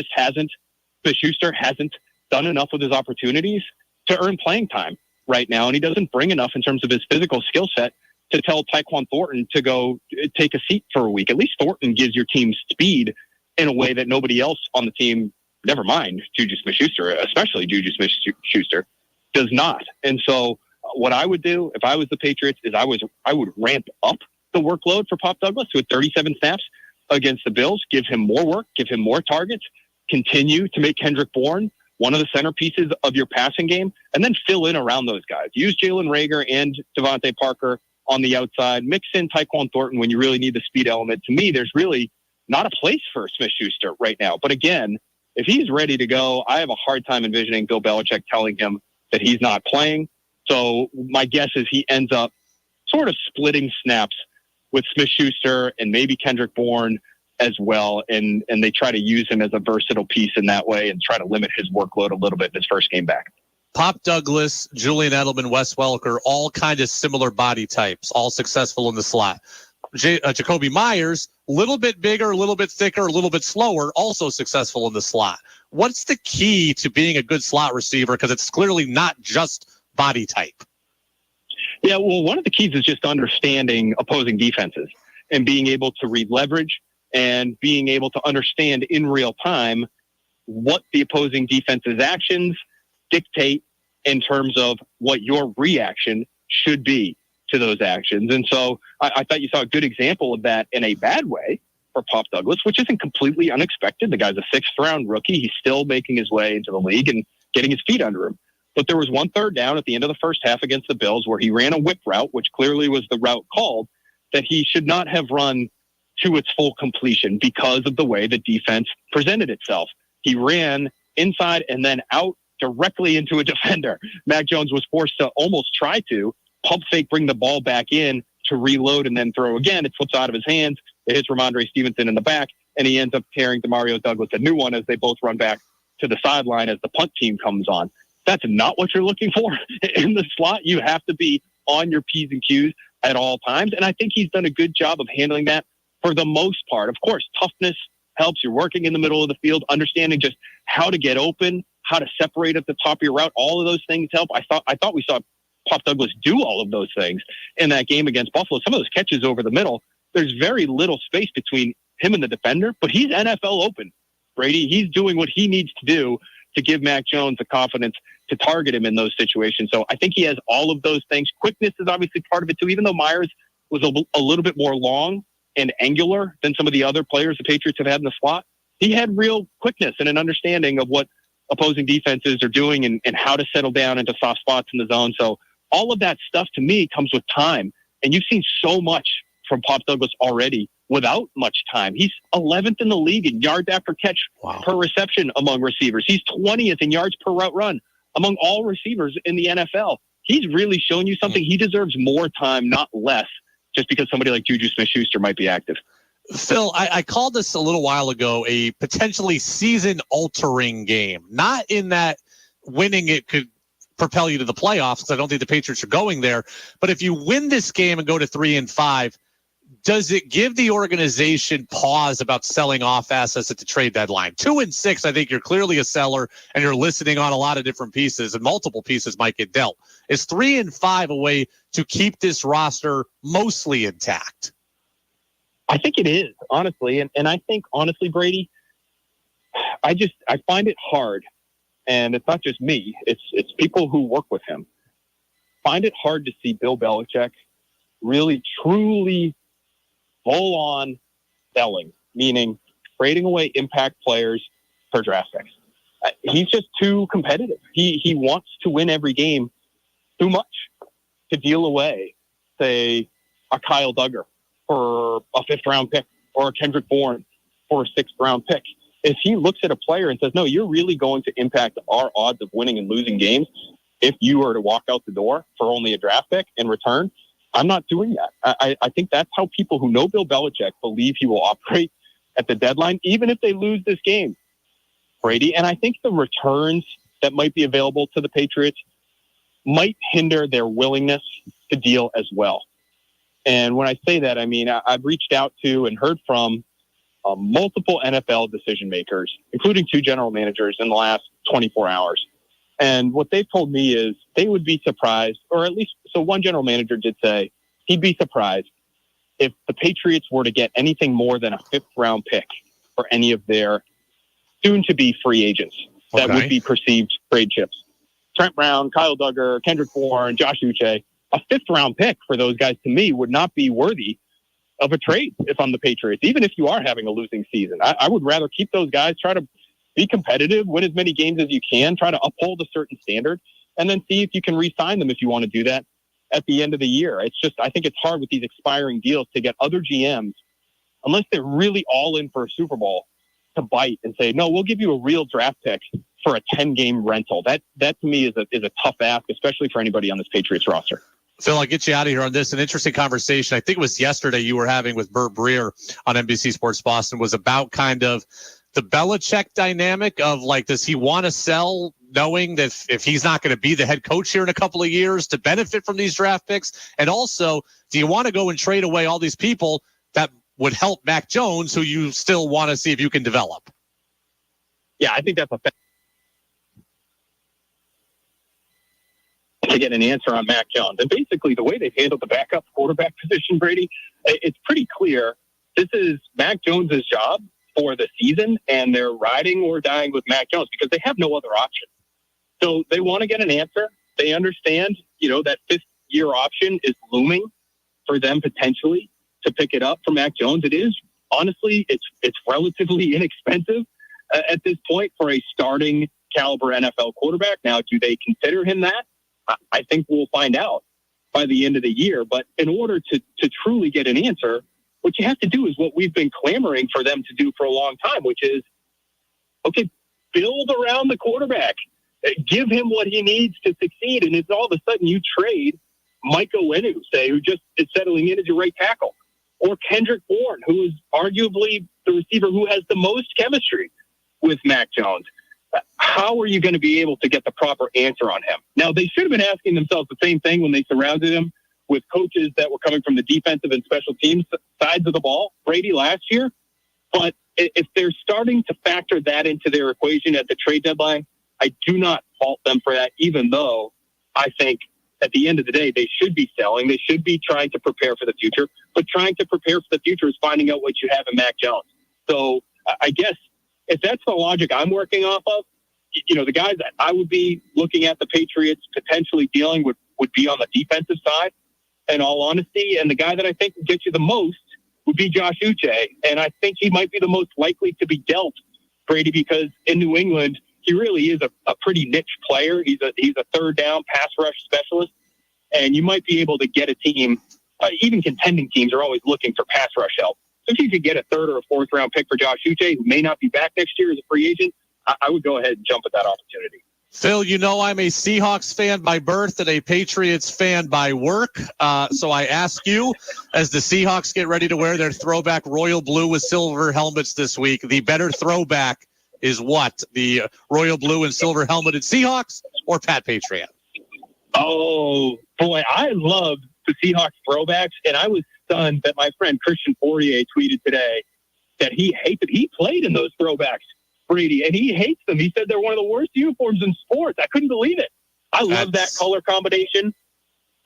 Smith-Schuster hasn't done enough with his opportunities to earn playing time right now. And he doesn't bring enough in terms of his physical skill set to tell Tyquan Thornton to go take a seat for a week. At least Thornton gives your team speed in a way that nobody else on the team, never mind Juju Smith-Schuster, especially Juju Smith-Schuster, does not. And so what I would do if I was the Patriots is I would ramp up the workload for Pop Douglas to 37 snaps against the Bills, give him more work, give him more targets, continue to make Kendrick Bourne one of the centerpieces of your passing game, and then fill in around those guys. Use Jalen Reagor and Devontae Parker on the outside. Mix in Tyquan Thornton when you really need the speed element. To me, there's really not a place for Smith-Schuster right now. But again, if he's ready to go, I have a hard time envisioning Bill Belichick telling him that he's not playing. So my guess is he ends up sort of splitting snaps with Smith-Schuster and maybe Kendrick Bourne as well, and they try to use him as a versatile piece in that way and try to limit his workload a little bit in his first game back. Pop Douglas, Julian Edelman, Wes Welker, all kind of similar body types, all successful in the slot. Jacoby Myers, a little bit bigger, a little bit thicker, a little bit slower, also successful in the slot. What's the key to being a good slot receiver? Because it's clearly not just body type. Yeah, well, one of the keys is just understanding opposing defenses and being able to read leverage and being able to understand in real time what the opposing defense's actions dictate in terms of what your reaction should be to those actions. And so I thought you saw a good example of that in a bad way for Pop Douglas, which isn't completely unexpected. The guy's a 6th-round rookie. He's still making his way into the league and getting his feet under him. But there was one third down at the end of the first half against the Bills where he ran a whip route, which clearly was the route called, that he should not have run to its full completion because of the way the defense presented itself. He ran inside and then out directly into a defender. Mac Jones was forced to almost try to pump fake, bring the ball back in to reload and then throw again. It slips out of his hands. It hits Ramondre Stevenson in the back, and he ends up tearing Demario Douglas a new one as they both run back to the sideline as the punt team comes on. That's not what you're looking for in the slot. You have to be on your P's and Q's at all times, and I think he's done a good job of handling that for the most part. Of course, toughness helps. You're working in the middle of the field, understanding just how to get open, how to separate at the top of your route. All of those things help. I thought we saw Pop Douglas do all of those things in that game against Buffalo. Some of those catches over the middle, there's very little space between him and the defender, but he's NFL open, Brady. He's doing what he needs to do to give Mac Jones the confidence to target him in those situations. So I think he has all of those things. Quickness is obviously part of it too, even though Myers was a little bit more long and angular than some of the other players the Patriots have had in the slot. He had real quickness and an understanding of what opposing defenses are doing and how to settle down into soft spots in the zone. So all of that stuff to me comes with time. And you've seen so much from Pop Douglas already without much time. He's 11th in the league in yards after catch per reception among receivers. He's 20th in yards per route run among all receivers in the NFL. He's really shown you something. He deserves more time, not less, just because somebody like Juju Smith-Schuster might be active. Phil, I called this a little while ago a potentially season-altering game. Not in that winning it could propel you to the playoffs, because I don't think the Patriots are going there. But if you win this game and go to 3-5, does it give the organization pause about selling off assets at the trade deadline? 2-6, I think you're clearly a seller and you're listening on a lot of different pieces, and multiple pieces might get dealt. Is 3-5 a way to keep this roster mostly intact? I think it is, honestly. And I think, honestly, Brady, I find it hard, and it's not just me, it's people who work with him, find it hard to see Bill Belichick really, truly full-on selling, meaning trading away impact players for draft picks. He's just too competitive. He wants to win every game too much to deal away, say, a Kyle Duggar for a 5th-round pick or a Kendrick Bourne for a 6th-round pick. If he looks at a player and says, no, you're really going to impact our odds of winning and losing games if you were to walk out the door for only a draft pick in return, I'm not doing that. I think that's how people who know Bill Belichick believe he will operate at the deadline, even if they lose this game, Brady. And I think the returns that might be available to the Patriots might hinder their willingness to deal as well. And when I say that, I mean, I've reached out to and heard from multiple NFL decision makers, including 2 general managers in the last 24 hours. And what they've told me is they would be surprised, or at least, so one general manager did say he'd be surprised if the Patriots were to get anything more than a 5th-round pick for any of their soon-to-be free agents that would be perceived trade chips. Trent Brown, Kyle Duggar, Kendrick Bourne, Josh Uche. A 5th-round pick for those guys, to me, would not be worthy of a trade if I'm the Patriots, even if you are having a losing season. I would rather keep those guys, try to be competitive, win as many games as you can, try to uphold a certain standard, and then see if you can re-sign them if you want to do that at the end of the year. It's just, I think it's hard with these expiring deals to get other GMs, unless they're really all in for a Super Bowl, to bite and say, no, we'll give you a real draft pick for a 10-game rental. That to me is a tough ask, especially for anybody on this Patriots roster. Phil, I'll get you out of here on this. An interesting conversation. I think it was yesterday you were having with Bert Breer on NBC Sports Boston was about kind of the Belichick dynamic of like, does he want to sell knowing that if he's not going to be the head coach here in a couple of years to benefit from these draft picks? And also, do you want to go and trade away all these people that would help Mac Jones, who you still want to see if you can develop? Yeah, I think that's a to get an answer on Mac Jones. And basically the way they've handled the backup quarterback position, Brady, it's pretty clear this is Mac Jones's job for the season, and they're riding or dying with Mac Jones because they have no other option. So they want to get an answer. They understand, that fifth-year option is looming for them potentially to pick it up for Mac Jones. It is, honestly, it's relatively inexpensive at this point for a starting caliber NFL quarterback. Now, do they consider him that? I think we'll find out by the end of the year. But in order to truly get an answer, what you have to do is what we've been clamoring for them to do for a long time, which is, okay, build around the quarterback. Give him what he needs to succeed. And it's all of a sudden you trade Mike Owenu, say, who just is settling in as your right tackle, or Kendrick Bourne, who is arguably the receiver who has the most chemistry with Mac Jones. How are you going to be able to get the proper answer on him? Now, they should have been asking themselves the same thing when they surrounded him with coaches that were coming from the defensive and special teams sides of the ball, Brady last year. But if they're starting to factor that into their equation at the trade deadline, I do not fault them for that, even though I think at the end of the day, they should be selling. They should be trying to prepare for the future. But trying to prepare for the future is finding out what you have in Mac Jones. So I guess if that's the logic I'm working off of, the guys that I would be looking at the Patriots potentially dealing with would be on the defensive side, in all honesty. And the guy that I think would get you the most would be Josh Uche. And I think he might be the most likely to be dealt, Brady, because in New England, he really is a pretty niche player. He's a third down pass rush specialist. And you might be able to get a team, even contending teams are always looking for pass rush help. So if you could get a third or a fourth round pick for Josh Uche, who may not be back next year as a free agent, I would go ahead and jump at that opportunity. Phil, I'm a Seahawks fan by birth and a Patriots fan by work. So I ask you, as the Seahawks get ready to wear their throwback royal blue with silver helmets this week, the better throwback is what? The royal blue and silver helmeted Seahawks or Pat Patriot? Oh, boy, I love the Seahawks throwbacks, and I was stunned that my friend Christian Fourier tweeted today that he played in those throwbacks, Brady, and he hates them. He said they're one of the worst uniforms in sports. I couldn't believe it. I love that color combination,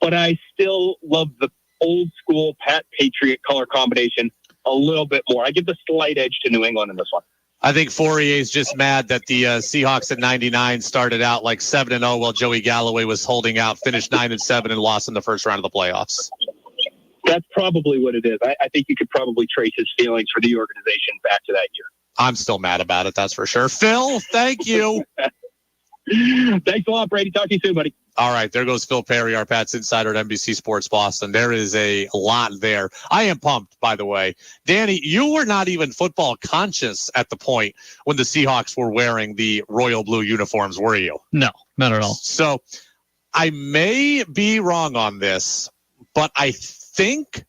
but I still love the old school Pat Patriot color combination a little bit more. I give the slight edge to New England in this one. I think Fourier's just mad that the Seahawks at 99 started out like 7-0 while Joey Galloway was holding out, finished 9-7 and lost in the first round of the playoffs. That's probably what it is. I think you could probably trace his feelings for the organization back to that year. I'm still mad about it, that's for sure. Phil, thank you. Thanks a lot, Brady. Talk to you soon, buddy. All right, there goes Phil Perry, our Pats insider at NBC Sports Boston. There is a lot there. I am pumped, by the way. Danny, you were not even football conscious at the point when the Seahawks were wearing the royal blue uniforms, were you? No, not at all. So I may be wrong on this, but I think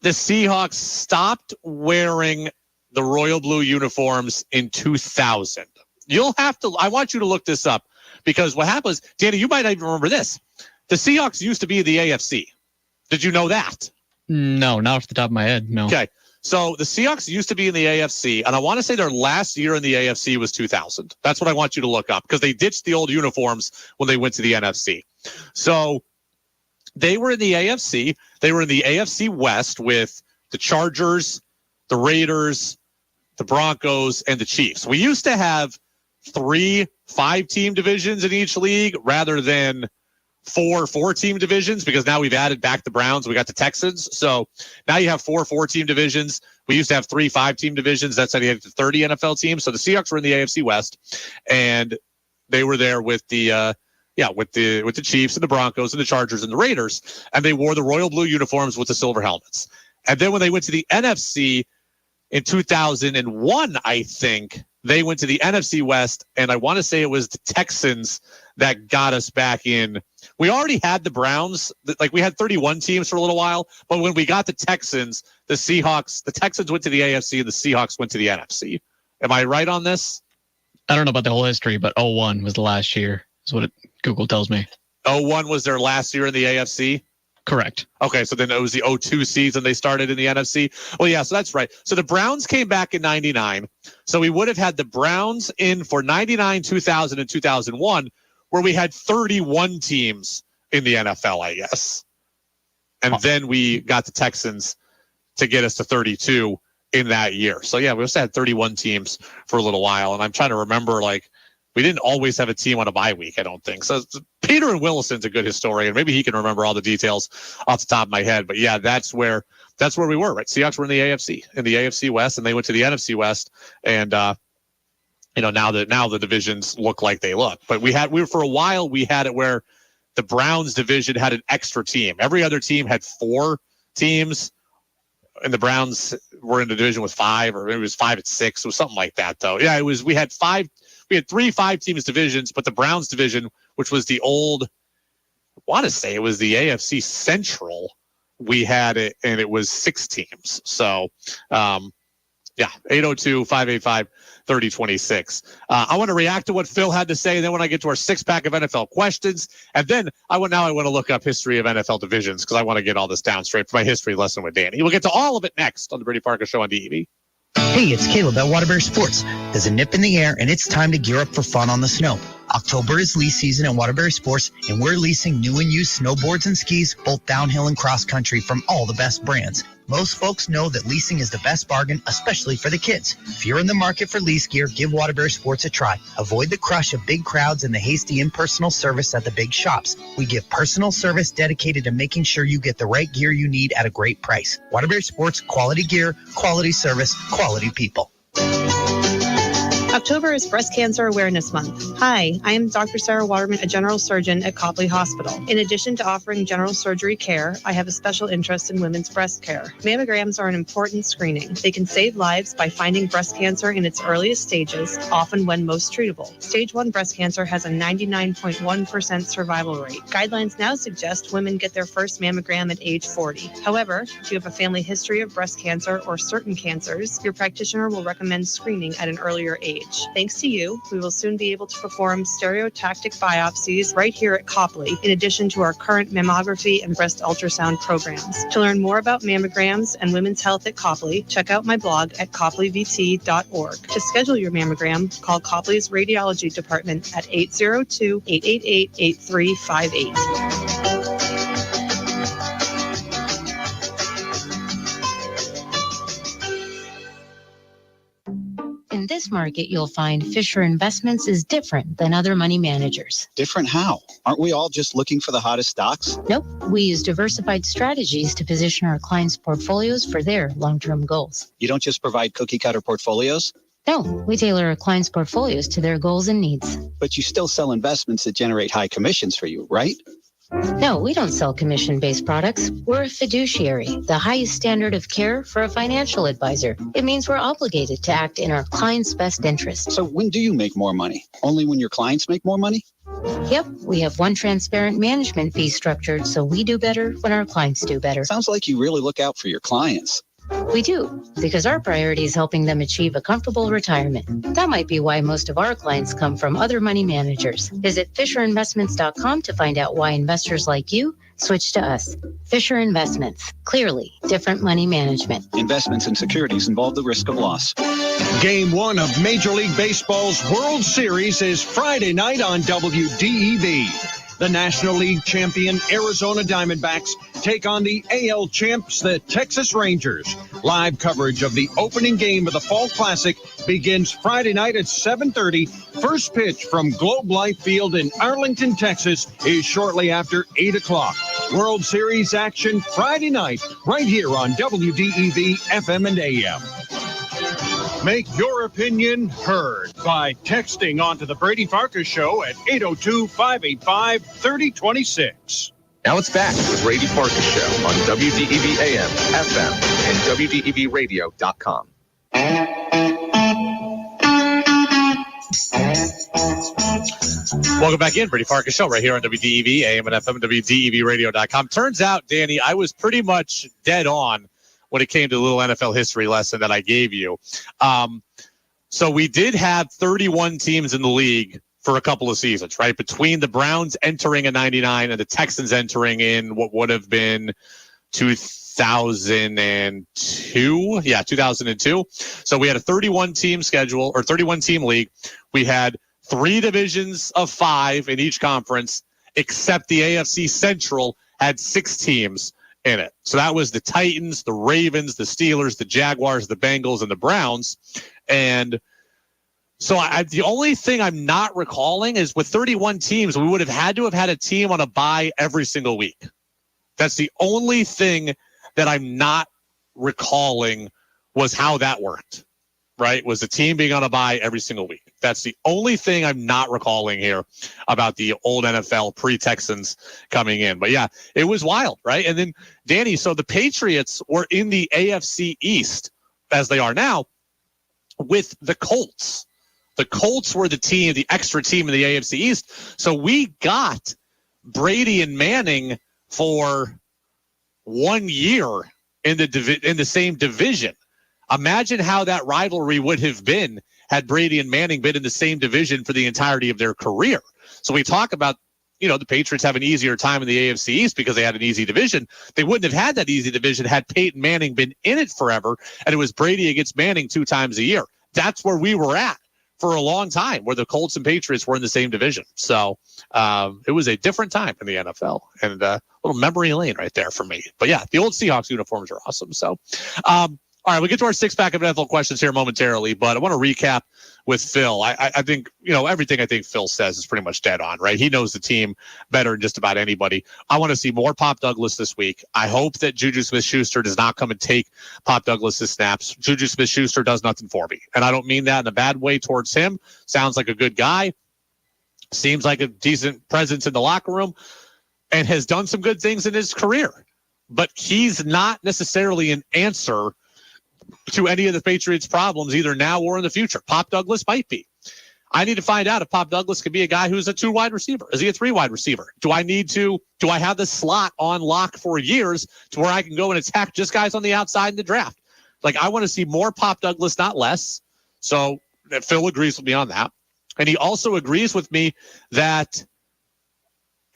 the Seahawks stopped wearing the royal blue uniforms in 2000. I want you to look this up because what happens, Danny, you might not even remember this. The Seahawks used to be in the AFC. Did you know that? No, not off the top of my head. No. Okay. So the Seahawks used to be in the AFC, and I want to say their last year in the AFC was 2000. That's what I want you to look up because they ditched the old uniforms when they went to the NFC. So they were in the AFC. They were in the AFC West with the Chargers, the Raiders, the Broncos, and the Chiefs. We used to have 3 5-team divisions in each league rather than 4 4-team divisions because now we've added back the Browns. We got the Texans. So now you have 4 4-team divisions. We used to have 3 5-team divisions. That's how you had 30 NFL teams. So the Seahawks were in the AFC West, and they were there with the with the Chiefs and the Broncos and the Chargers and the Raiders, and they wore the royal blue uniforms with the silver helmets. And then when they went to the NFC in 2001, I think they went to the NFC West, and I want to say it was the Texans that got us back in. We already had the Browns. Like, we had 31 teams for a little while, but when we got the Texans, the Texans went to the AFC and the Seahawks went to the NFC. Am I right on this? I don't know about the whole history, but 01 was the last year, is what Google tells me. 01 was their last year in the AFC? Correct. Okay, so then it was the 02 season they started in the NFC. Well, yeah, so that's right. So the Browns came back in 99. So we would have had the Browns in for 99, 2000, and 2001, where we had 31 teams in the NFL, I guess. And then we got the Texans to get us to 32 in that year. So, yeah, we also had 31 teams for a little while. And I'm trying to remember, like, we didn't always have a team on a bye week, I don't think. So Peter and Willison's a good historian. Maybe he can remember all the details off the top of my head. But, yeah, that's where we were, right? Seahawks were in the AFC West, and they went to the NFC West. And, now the divisions look like they look. But for a while, we had it where the Browns division had an extra team. Every other team had 4 teams, and the Browns were in the division with 5, or maybe it was 5 and 6. It was something like that, though. Yeah, we had 3 5-teams divisions, but the Browns division, which was the old, I want to say it was the AFC Central, we had it, and it was 6 teams. So, 802-585-3026. I want to react to what Phil had to say, and then when I get to our 6-pack of NFL questions, and then I want to look up history of NFL divisions, because I want to get all this down straight for my history lesson with Danny. We'll get to all of it next on the Brady Farkas Show on DEV. Hey, it's Caleb at Waterbury Sports. There's a nip in the air, and it's time to gear up for fun on the snow. October is lease season at Waterbury Sports, and we're leasing new and used snowboards and skis, both downhill and cross country, from all the best brands. Most folks know that leasing is the best bargain, especially for the kids. If you're in the market for lease gear, give Waterbury Sports a try. Avoid the crush of big crowds and the hasty impersonal service at the big shops. We give personal service dedicated to making sure you get the right gear you need at a great price. Waterbury Sports, quality gear, quality service, quality people. October is Breast Cancer Awareness Month. Hi, I am Dr. Sarah Waterman, a general surgeon at Copley Hospital. In addition to offering general surgery care, I have a special interest in women's breast care. Mammograms are an important screening. They can save lives by finding breast cancer in its earliest stages, often when most treatable. Stage 1 breast cancer has a 99.1% survival rate. Guidelines now suggest women get their first mammogram at age 40. However, if you have a family history of breast cancer or certain cancers, your practitioner will recommend screening at an earlier age. Thanks to you, we will soon be able to perform stereotactic biopsies right here at Copley, in addition to our current mammography and breast ultrasound programs. To learn more about mammograms and women's health at Copley, check out my blog at copleyvt.org. To schedule your mammogram, call Copley's Radiology Department at 802-888-8358. In this market, you'll find Fisher Investments is different than other money managers. Different how? Aren't we all just looking for the hottest stocks? Nope. We use diversified strategies to position our clients' portfolios for their long-term goals. You don't just provide cookie-cutter portfolios? No, we tailor our clients' portfolios to their goals and needs. But you still sell investments that generate high commissions for you, right? No, we don't sell commission-based products. We're a fiduciary, the highest standard of care for a financial advisor. It means we're obligated to act in our clients' best interest. So when do you make more money? Only when your clients make more money? Yep, we have one transparent management fee structured, so we do better when our clients do better. Sounds like you really look out for your clients. We do, because our priority is helping them achieve a comfortable retirement. That might be why most of our clients come from other money managers. Visit FisherInvestments.com to find out why investors like you switch to us. Fisher Investments. Clearly, different money management. Investments in securities involve the risk of loss. Game 1 of Major League Baseball's World Series is Friday night on WDEV. The National League champion Arizona Diamondbacks take on the AL champs, the Texas Rangers. Live coverage of the opening game of the Fall Classic begins Friday night at 7:30. First pitch from Globe Life Field in Arlington, Texas is shortly after 8 o'clock. World Series action Friday night right here on WDEV FM and AM. Make your opinion heard by texting onto the Brady Farkas Show at 802-585-3026. Now it's back to the Brady Farkas Show on WDEV AM, FM, and WDEVradio.com. Welcome back in, Brady Farkas Show, right here on WDEV, AM and FM, WDEVradio.com. Turns out, Danny, I was pretty much dead on when it came to the little NFL history lesson that I gave you. So we did have 31 teams in the league for a couple of seasons, right? Between the Browns entering in 99 and the Texans entering in what would have been 2002. Yeah, 2002. So we had a 31-team schedule, or 31-team league. We had 3 divisions of 5 in each conference, except the AFC Central had 6 teams in it. So that was the Titans, the Ravens, the Steelers, the Jaguars, the Bengals, and the Browns. And so the only thing I'm not recalling is with 31 teams, we would have had to have had a team on a bye every single week. That's the only thing that I'm not recalling was how that worked, right? Was the team being on a bye every single week. That's the only thing I'm not recalling here about the old NFL pre-Texans coming in. But yeah, it was wild, right? And then, Danny, so the Patriots were in the AFC East, as they are now, with the Colts. The Colts were the team, the extra team in the AFC East. So we got Brady and Manning for 1 year in the same division. Imagine how that rivalry would have been had Brady and Manning been in the same division for the entirety of their career. So we talk about, the Patriots have an easier time in the AFC East because they had an easy division. They wouldn't have had that easy division had Peyton Manning been in it forever, and it was Brady against Manning 2 times a year. That's where we were at for a long time, where the Colts and Patriots were in the same division. So it was a different time in the NFL, and a little memory lane right there for me. But yeah, the old Seahawks uniforms are awesome. So, all right, we'll get to our 6-pack of NFL questions here momentarily, but I want to recap with Phil. I think, everything I think Phil says is pretty much dead on, right? He knows the team better than just about anybody. I want to see more Pop Douglas this week. I hope that Juju Smith-Schuster does not come and take Pop Douglas's snaps. Juju Smith-Schuster does nothing for me, and I don't mean that in a bad way towards him. Sounds like a good guy. Seems like a decent presence in the locker room and has done some good things in his career. But he's not necessarily an answer to any of the Patriots' problems, either now or in the future. Pop Douglas might be. I need to find out if Pop Douglas could be a guy who's a 2-wide receiver. Is he a 3-wide receiver? Do I have the slot on lock for years to where I can go and attack just guys on the outside in the draft? Like, I want to see more Pop Douglas, not less. So Phil agrees with me on that. And he also agrees with me that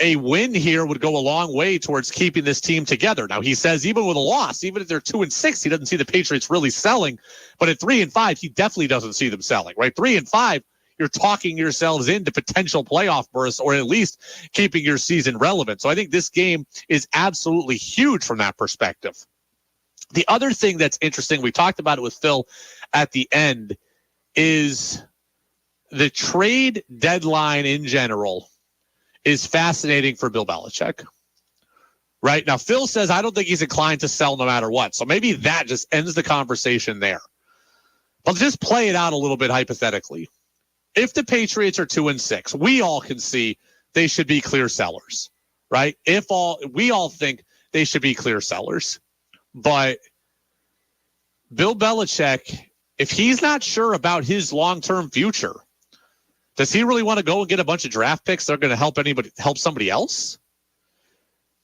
a win here would go a long way towards keeping this team together. Now, he says even with a loss, even if they're 2-6, he doesn't see the Patriots really selling. But at 3-5, he definitely doesn't see them selling, right? 3-5, you're talking yourselves into potential playoff berths or at least keeping your season relevant. So I think this game is absolutely huge from that perspective. The other thing that's interesting, we talked about it with Phil at the end, is the trade deadline in general is fascinating for Bill Belichick. Right? Now, Phil says, I don't think he's inclined to sell no matter what. So maybe that just ends the conversation there. But just play it out a little bit hypothetically. If the Patriots are 2-6, we all can see they should be clear sellers, right? We all think they should be clear sellers. But Bill Belichick, if he's not sure about his long-term future, does he really want to go and get a bunch of draft picks that are going to help somebody else?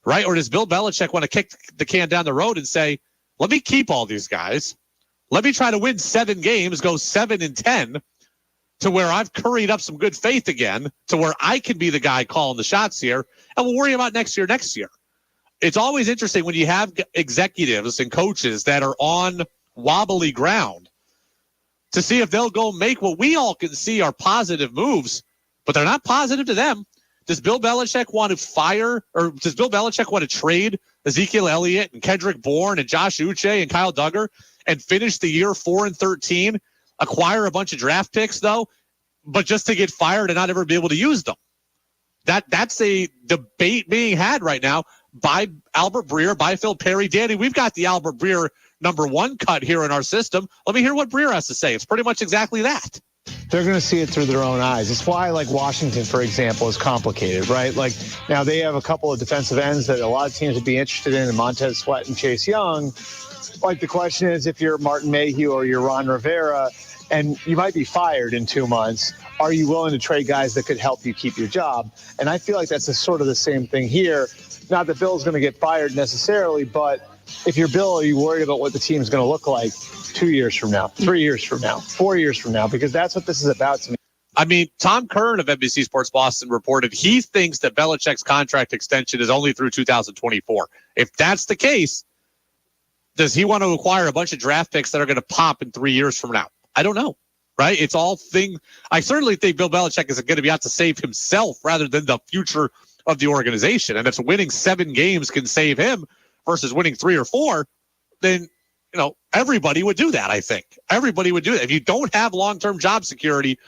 Right? Or does Bill Belichick want to kick the can down the road and say, let me keep all these guys. Let me try to win 7 games, go 7-10 to where I've curried up some good faith again, to where I can be the guy calling the shots here, and we'll worry about next year. It's always interesting when you have executives and coaches that are on wobbly ground to see if they'll go make what we all can see are positive moves, but they're not positive to them. Does Bill Belichick want to fire, or does Bill Belichick want to trade Ezekiel Elliott and Kendrick Bourne and Josh Uche and Kyle Duggar and finish the year 4-13, acquire a bunch of draft picks though, but just to get fired and not ever be able to use them? That's a debate being had right now by Albert Breer, by Phil Perry. Danny, we've got the Albert Breer #1 cut here in our system. Let me hear what Breer has to say. It's pretty much exactly that. They're going to see it through their own eyes. It's why, like, Washington, for example, is complicated, right? Like, now they have a couple of defensive ends that a lot of teams would be interested in Montez Sweat and Chase Young. Like, the question is, if you're Martin Mayhew or you're Ron Rivera, and you might be fired in 2 months, are you willing to trade guys that could help you keep your job? And I feel like that's sort of the same thing here. Not that Bill's going to get fired necessarily, but if you're Bill, are you worried about what the team's going to look like 2 years from now, 3 years from now, 4 years from now? Because that's what this is about to me. I mean, Tom Curran of NBC Sports Boston reported he thinks that Belichick's contract extension is only through 2024. If that's the case, does he want to acquire a bunch of draft picks that are going to pop in 3 years from now? I don't know. Right? It's all thing. I certainly think Bill Belichick is going to be out to save himself rather than the future of the organization. And if winning 7 games can save him versus winning 3 or 4, then, everybody would do that, I think. Everybody would do that. If you don't have long-term job security,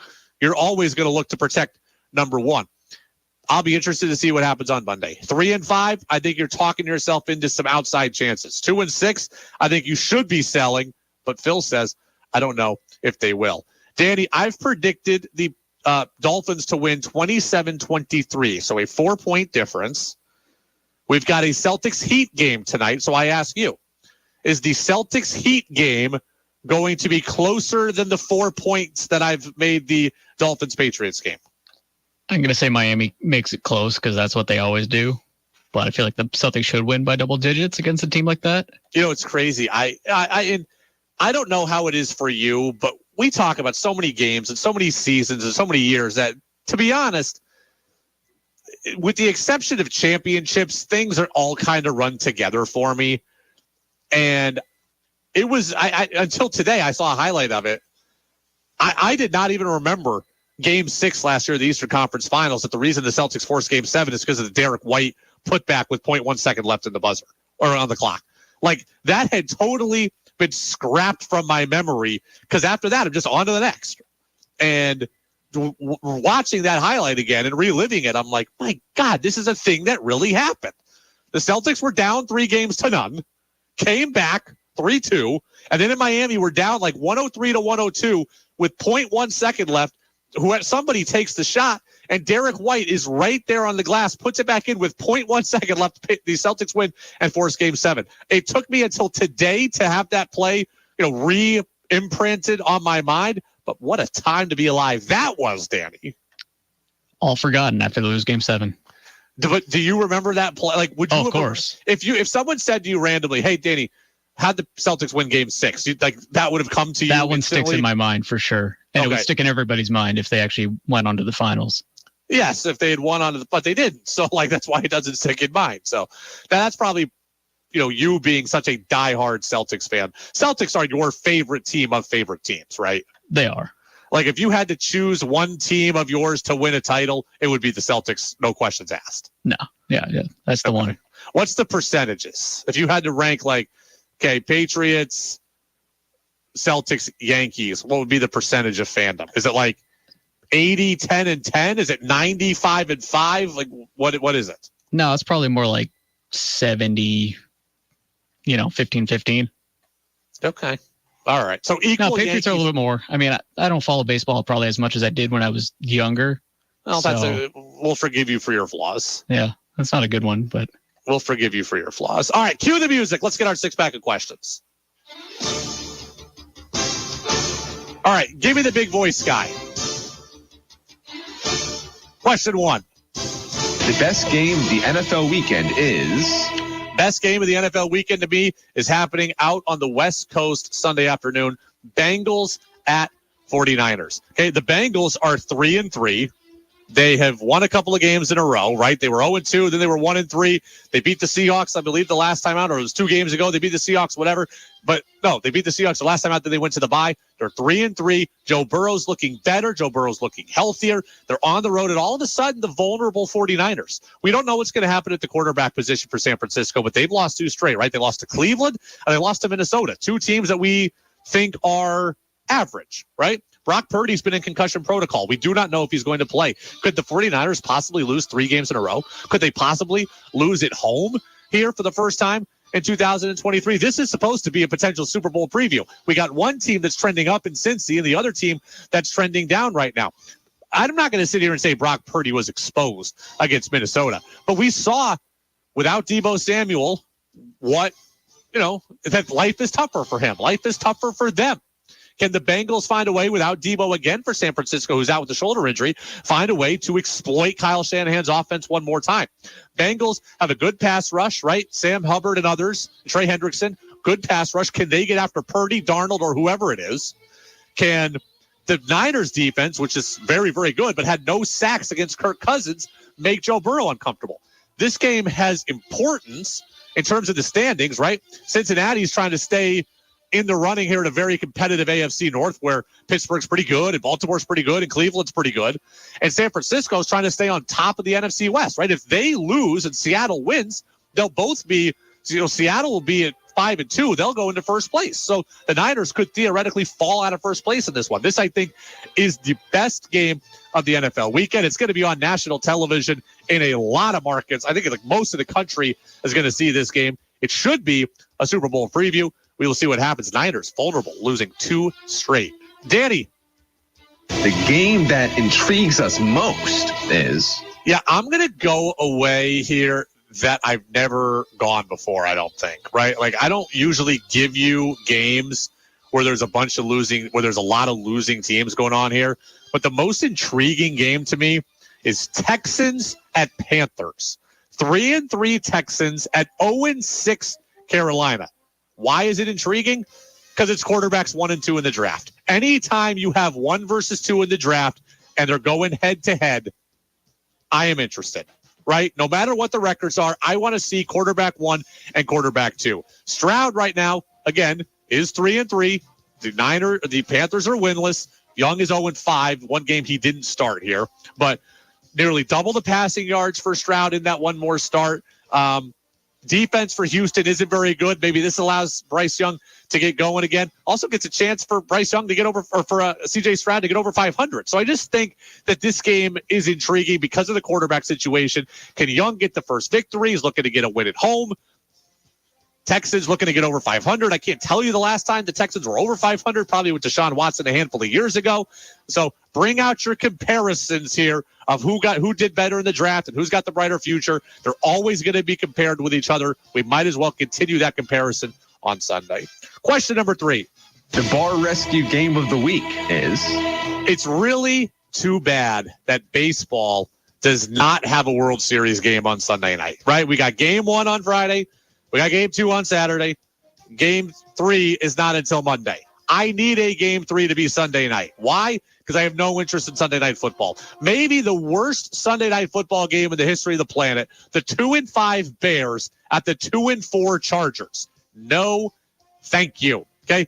you're always going to look to protect number one. I'll be interested to see what happens on Monday. 3-5, I think you're talking yourself into some outside chances. 2-6, I think you should be selling, but Phil says, I don't know if they will. Danny, I've predicted the Dolphins to win 27-23, so a 4-point difference. We've got a Celtics-Heat game tonight, so I ask you, is the Celtics-Heat game going to be closer than the 4 points that I've made the Dolphins-Patriots game? I'm going to say Miami makes it close because that's what they always do. But I feel like the Celtics should win by double digits against a team like that. It's crazy. I don't know how it is for you, but we talk about so many games and so many seasons and so many years that, to be honest, with the exception of championships, things are all kind of run together for me. And it was, I until today, I saw a highlight of it. I did not even remember Game 6 last year of the Eastern Conference Finals, that the reason the Celtics forced Game 7 is because of the Derek White putback with 0.1 second left in the buzzer or on the clock. Like, that had totally been scrapped from my memory, because after that, I'm just on to the next. And watching that highlight again and reliving it, I'm like, my God, this is a thing that really happened. The Celtics were down 3-0, came back 3-2, and then in Miami, we're down like 103-102 with 0.1 second left. Somebody takes the shot, and Derek White is right there on the glass, puts it back in with 0.1 second left. The Celtics win and force Game 7. It took me until today to have that play, re-imprinted on my mind. But what a time to be alive that was, Danny. All forgotten after they lose Game 7. But do you remember that play? Like, would you? Of course. If someone said to you randomly, "Hey, Danny, how'd the Celtics win Game 6?" That would have come to you. That one instantly? sticks in my mind for sure. And it would stick in everybody's mind if they actually went on to the finals. Yes, if they had won but they didn't. So, that's why it doesn't stick in mind. So that's probably, you being such a diehard Celtics fan. Celtics are your favorite team of favorite teams, right? They are. Like, if you had to choose one team of yours to win a title, it would be the Celtics, no questions asked. No. Yeah. That's the one. What's the percentages? If you had to rank, Patriots, Celtics, Yankees, what would be the percentage of fandom? Is it like 80, 10, and 10? Is it 95 and 5? Like, what is it? No, it's probably more like 70, 15-15. Okay. All right. So equal. No, Patriots Yankees. are a little bit more. I mean, I don't follow baseball probably as much as I did when I was younger. Well, we'll forgive you for your flaws. Yeah, that's not a good one, but we'll forgive you for your flaws. All right, cue the music. Let's get our 6-pack of questions. All right, give me the big voice guy. Question 1. The best game of the NFL weekend is... Best game of the NFL weekend to me is happening out on the West Coast Sunday afternoon. Bengals at 49ers. Okay, the Bengals are 3-3. They have won a couple of games in a row, right? They were 0-2, then they were 1-3. They beat the Seahawks, I believe, the last time out, or it was 2 games ago. They beat the Seahawks, whatever. But no, they beat the Seahawks the last time out, then they went to the bye. They're 3-3. Joe Burrow's looking better. Joe Burrow's looking healthier. They're on the road, and all of a sudden, the vulnerable 49ers. We don't know what's going to happen at the quarterback position for San Francisco, but they've lost 2 straight, right? They lost to Cleveland, and they lost to Minnesota, 2 teams that we think are average, right? Brock Purdy's been in concussion protocol. We do not know if he's going to play. Could the 49ers possibly lose 3 games in a row? Could they possibly lose at home here for the first time in 2023? This is supposed to be a potential Super Bowl preview. We got one team that's trending up in Cincy and the other team that's trending down right now. I'm not going to sit here and say Brock Purdy was exposed against Minnesota, but we saw without Deebo Samuel that life is tougher for him. Life is tougher for them. Can the Bengals find a way without Debo again for San Francisco, who's out with a shoulder injury, find a way to exploit Kyle Shanahan's offense one more time? Bengals have a good pass rush, right? Sam Hubbard and others, Trey Hendrickson, good pass rush. Can they get after Purdy, Darnold, or whoever it is? Can the Niners defense, which is very, very good, but had no sacks against Kirk Cousins, make Joe Burrow uncomfortable? This game has importance in terms of the standings, right? Cincinnati's trying to stay in the running here in a very competitive AFC North where Pittsburgh's pretty good and Baltimore's pretty good and Cleveland's pretty good. And San Francisco's trying to stay on top of the NFC West, right? If they lose and Seattle wins, they'll both be, Seattle will be at 5-2. They'll go into first place. So the Niners could theoretically fall out of first place in this one. This, I think, is the best game of the NFL weekend. It's going to be on national television in a lot of markets. I think like most of the country is going to see this game. It should be a Super Bowl preview. We will see what happens. Niners vulnerable, losing 2 straight. Danny. The game that intrigues us most is... Yeah, I'm going to go away here that I've never gone before, I don't think, right? Like, I don't usually give you games where there's a bunch of losing, where there's a lot of losing teams going on here. But the most intriguing game to me is Texans at Panthers. 3-3 Texans at 0-6 Carolina. Why is it intriguing? Because it's quarterbacks 1 and 2 in the draft. Anytime you have 1 versus 2 in the draft and they're going head to head, I am interested, right? No matter what the records are, I want to see quarterback 1 and quarterback 2. Stroud right now, again, is 3-3. The Panthers are winless. Young is 0-5. One game he didn't start here, but nearly double the passing yards for Stroud in that one more start. Defense for Houston isn't very good. Maybe this allows Bryce Young to get going again. Also gets a chance for Bryce Young to get over, or for CJ Stroud to get over 500. So I just think that this game is intriguing because of the quarterback situation. Can Young get the first victory? He's looking to get a win at home. Texans looking to get over 500. I can't tell you the last time the Texans were over 500, probably with Deshaun Watson a handful of years ago. So bring out your comparisons here of who did better in the draft and who's got the brighter future. They're always going to be compared with each other. We might as well continue that comparison on Sunday. Question number 3. The bar rescue game of the week is... It's really too bad that baseball does not have a World Series game on Sunday night, right? We got game 1 on Friday. We got game 2 on Saturday. Game 3 is not until Monday. I need a game 3 to be Sunday night. Why? Because I have no interest in Sunday night football. Maybe the worst Sunday night football game in the history of the planet, the 2-5 Bears at the 2-4 Chargers. No, thank you. Okay?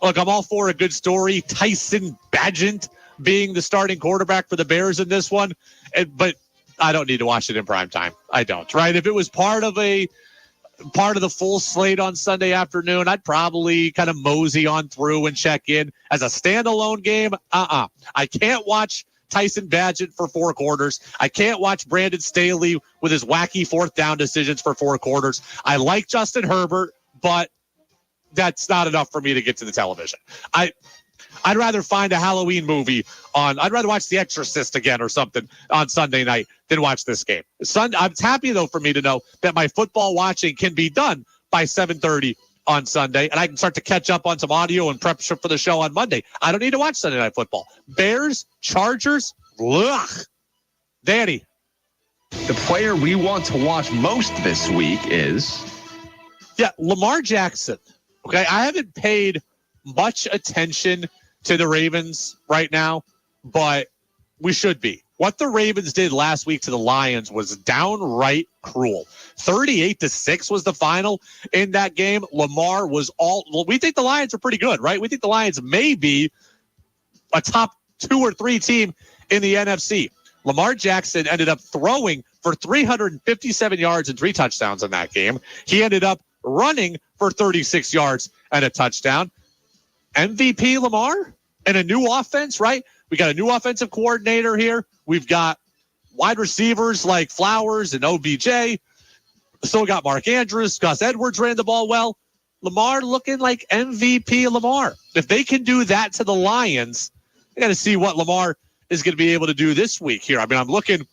Look, I'm all for a good story. Tyson Bagent being the starting quarterback for the Bears in this one. But I don't need to watch it in prime time. I don't, right? If it was part of the full slate on Sunday afternoon, I'd probably kind of mosey on through and check in. As a standalone game, I can't watch Tyson Bagent for 4 quarters. I can't watch Brandon Staley with his wacky 4th down decisions for 4 quarters. I like Justin Herbert, but that's not enough for me to get to the television. I'd rather find a Halloween movie I'd rather watch The Exorcist again or something on Sunday night than watch this game. I'm happy, though, for me to know that my football watching can be done by 7:30 on Sunday, and I can start to catch up on some audio and prep for the show on Monday. I don't need to watch Sunday night football. Bears, Chargers, ugh. Danny. The player we want to watch most this week is... Yeah, Lamar Jackson. Okay, I haven't paid much attention to the Ravens right now, but we should be. What the Ravens did last week to the Lions was downright cruel. 38-6 was the final in that game. Lamar was we think the Lions are pretty good, right? We think the Lions may be a top 2 or 3 team in the NFC. Lamar Jackson ended up throwing for 357 yards and 3 touchdowns in that game. He ended up running for 36 yards and a touchdown. MVP Lamar and a new offense, right? We got a new offensive coordinator here. We've got wide receivers like Flowers and OBJ. Still got Mark Andrews. Gus Edwards ran the ball well. Lamar looking like MVP Lamar. If they can do that to the Lions, I got to see what Lamar is going to be able to do this week here. I mean, I'm looking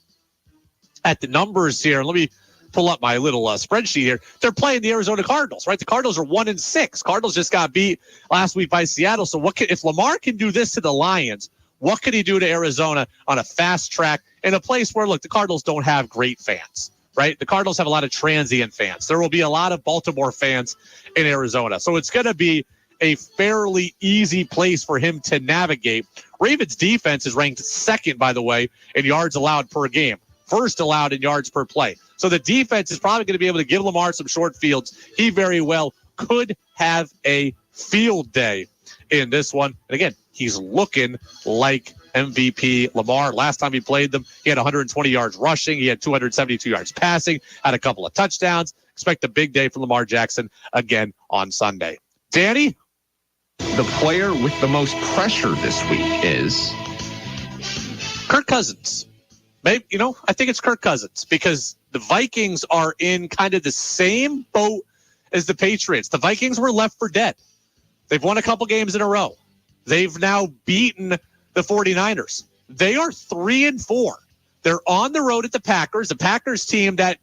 at the numbers here. Let me pull up my little spreadsheet here. They're playing the Arizona Cardinals, right? The Cardinals are 1-6. Cardinals just got beat last week by Seattle. So if Lamar can do this to the Lions, what could he do to Arizona on a fast track in a place where, look, the Cardinals don't have great fans, right? The Cardinals have a lot of transient fans. There will be a lot of Baltimore fans in Arizona. So it's going to be a fairly easy place for him to navigate. Ravens defense is ranked second, by the way, in yards allowed per game. First allowed in yards per play. So the defense is probably going to be able to give Lamar some short fields. He very well could have a field day in this one. And again, he's looking like MVP Lamar. Last time he played them, he had 120 yards rushing. He had 272 yards passing, had a couple of touchdowns. Expect a big day from Lamar Jackson again on Sunday. Danny? The player with the most pressure this week is Kirk Cousins. Maybe, I think it's Kirk Cousins because the Vikings are in kind of the same boat as the Patriots. The Vikings were left for dead. They've won a couple games in a row. They've now beaten the 49ers. They are 3-4. They're on the road at the Packers, the Packers team that,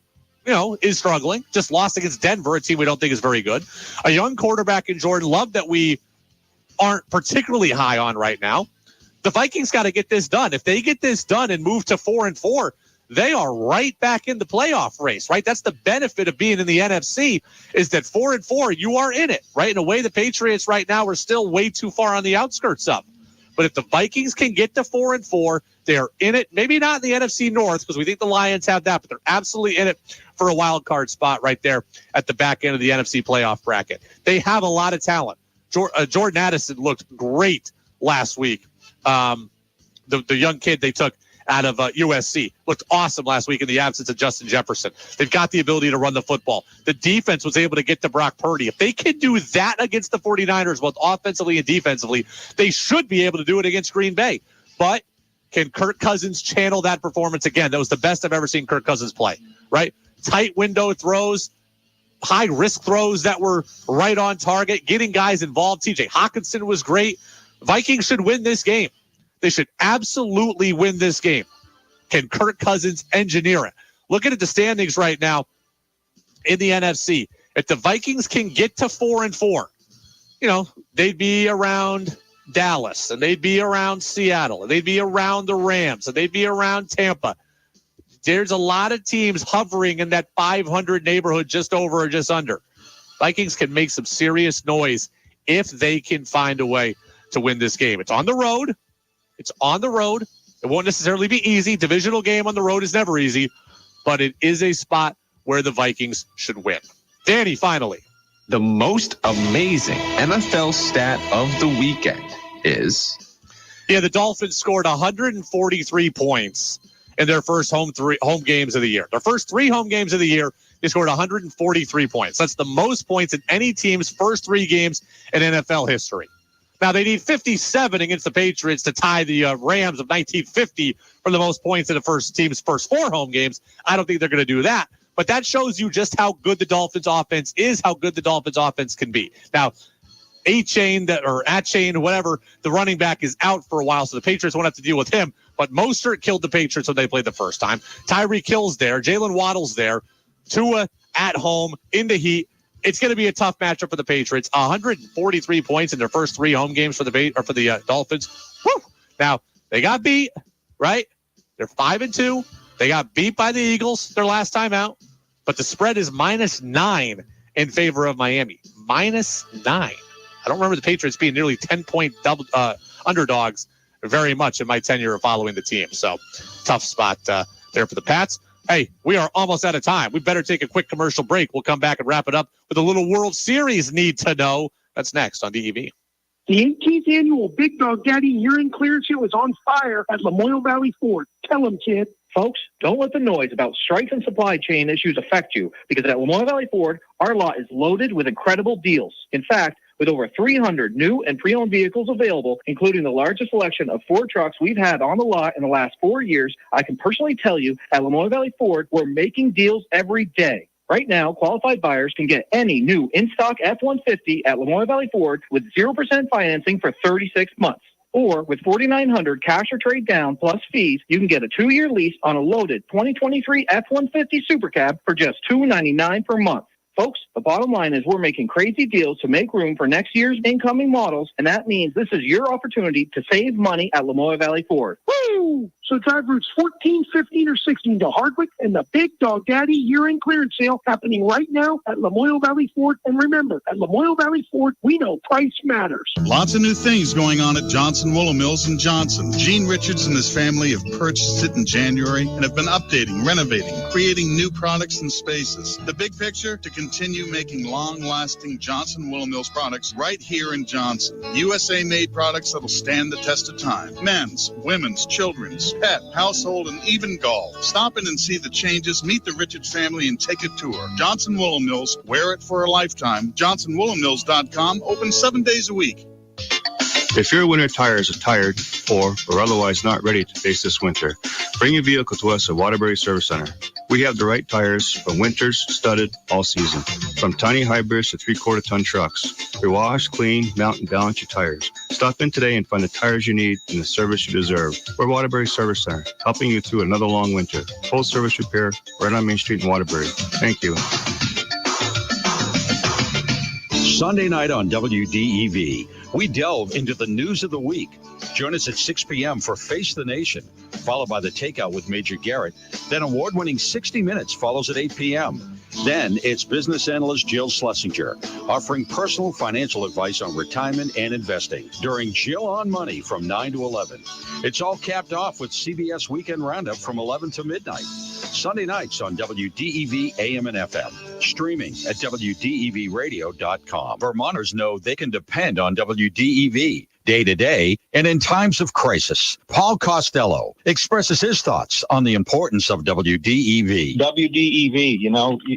is struggling, just lost against Denver, a team we don't think is very good. A young quarterback in Jordan Love that we aren't particularly high on right now. The Vikings got to get this done. If they get this done and move to 4-4, they are right back in the playoff race, right? That's the benefit of being in the NFC is that 4-4, you are in it, right? In a way, the Patriots right now are still way too far on the outskirts of. But if the Vikings can get to 4-4, they're in it. Maybe not in the NFC North because we think the Lions have that, but they're absolutely in it for a wild card spot right there at the back end of the NFC playoff bracket. They have a lot of talent. Jordan Addison looked great last week. The young kid they took out of USC looked awesome last week in the absence of Justin Jefferson. They've got the ability to run the football. The defense was able to get to Brock Purdy. If they can do that against the 49ers, both offensively and defensively, they should be able to do it against Green Bay. But can Kirk Cousins channel that performance again? That was the best I've ever seen Kirk Cousins play, right? Tight window throws, high risk throws that were right on target, getting guys involved. TJ Hawkinson was great. Vikings should win this game. They should absolutely win this game. Can Kirk Cousins engineer it? Looking at the standings right now in the NFC, if the Vikings can get to 4-4, they'd be around Dallas, and they'd be around Seattle, and they'd be around the Rams, and they'd be around Tampa. There's a lot of teams hovering in that 500 neighborhood, just over or just under. Vikings can make some serious noise if they can find a way to win this game. It's on the road. It won't necessarily be easy. Divisional game on the road is never easy, but it is a spot where the Vikings should win. Danny, finally. the most amazing NFL stat of the weekend is... Yeah, the Dolphins scored 143 points in their first home games of the year. Their first 3 home games of the year, they scored 143 points. That's the most points in any team's first 3 games in NFL history. Now, they need 57 against the Patriots to tie the Rams of 1950 for the most points in the team's first 4 home games. I don't think they're going to do that. But that shows you just how good the Dolphins offense is, how good the Dolphins offense can be. Now, A-Chain, whatever, the running back is out for a while, so the Patriots won't have to deal with him. But Mostert killed the Patriots when they played the first time. Tyreek Hill's there. Jalen Waddle's there. Tua at home in the heat. It's going to be a tough matchup for the Patriots. 143 points in their first 3 home games for the Dolphins. Woo! Now, they got beat, right? They're 5-2. They got beat by the Eagles their last time out. But the spread is -9 in favor of Miami. -9. I don't remember the Patriots being nearly 10-point underdogs very much in my tenure of following the team. So, tough spot there for the Pats. Hey, we are almost out of time. We better take a quick commercial break. We'll come back and wrap it up with a little World Series need to know. That's next on DEV. The 18th annual Big Dog Daddy urine clearance show is on fire at Lamoille Valley Ford. Tell them, kid. Folks, don't let the noise about strikes and supply chain issues affect you, because at Lamoille Valley Ford, our lot is loaded with incredible deals. In fact, with over 300 new and pre-owned vehicles available, including the largest selection of Ford trucks we've had on the lot in the last 4 years, I can personally tell you at Lamoille Valley Ford, we're making deals every day. Right now, qualified buyers can get any new in-stock F-150 at Lamoille Valley Ford with 0% financing for 36 months. Or with $4,900 cash or trade down plus fees, you can get a 2-year lease on a loaded 2023 F-150 Super Cab for just $299 per month. Folks, the bottom line is we're making crazy deals to make room for next year's incoming models, and that means this is your opportunity to save money at Lamoille Valley Ford. Woo! So drive routes 14, 15, or 16 to Hardwick and the Big Dog Daddy year-end clearance sale happening right now at Lamoille Valley Ford. And remember, at Lamoille Valley Ford, we know price matters. Lots of new things going on at Johnson Willow Mills in Johnson. Gene Richards and his family have purchased it in January and have been updating, renovating, creating new products and spaces. The big picture, to continue making long-lasting Johnson Willow Mills products right here in Johnson. USA-made products that'll stand the test of time. Men's, women's, children's, pet, household, and even golf. Stop in and see the changes, meet the Richards family, and take a tour. Johnson Willow Mills, wear it for a lifetime. JohnsonWillowMills.com, open 7 days a week. If your winter tires are tired or otherwise not ready to face this winter, bring your vehicle to us at Waterbury Service Center. We have the right tires for winters, studded, all season. From tiny hybrids to 3/4 ton trucks. We wash, clean, mount, and balance your tires. Stop in today and find the tires you need and the service you deserve. We're Waterbury Service Center, helping you through another long winter. Full service repair right on Main Street in Waterbury. Thank you. Sunday night on WDEV, we delve into the news of the week. Join us at 6 p.m. for Face the Nation, followed by The Takeout with Major Garrett. Then award-winning 60 Minutes follows at 8 p.m. Then it's business analyst Jill Schlesinger, offering personal financial advice on retirement and investing during Jill on Money from 9 to 11. It's all capped off with CBS Weekend Roundup from 11 to midnight. Sunday nights on WDEV AM and FM, streaming at WDEVradio.com. Vermonters know they can depend on WDEV day to day and in times of crisis. Paul Costello expresses his thoughts on the importance of WDEV. WDEV,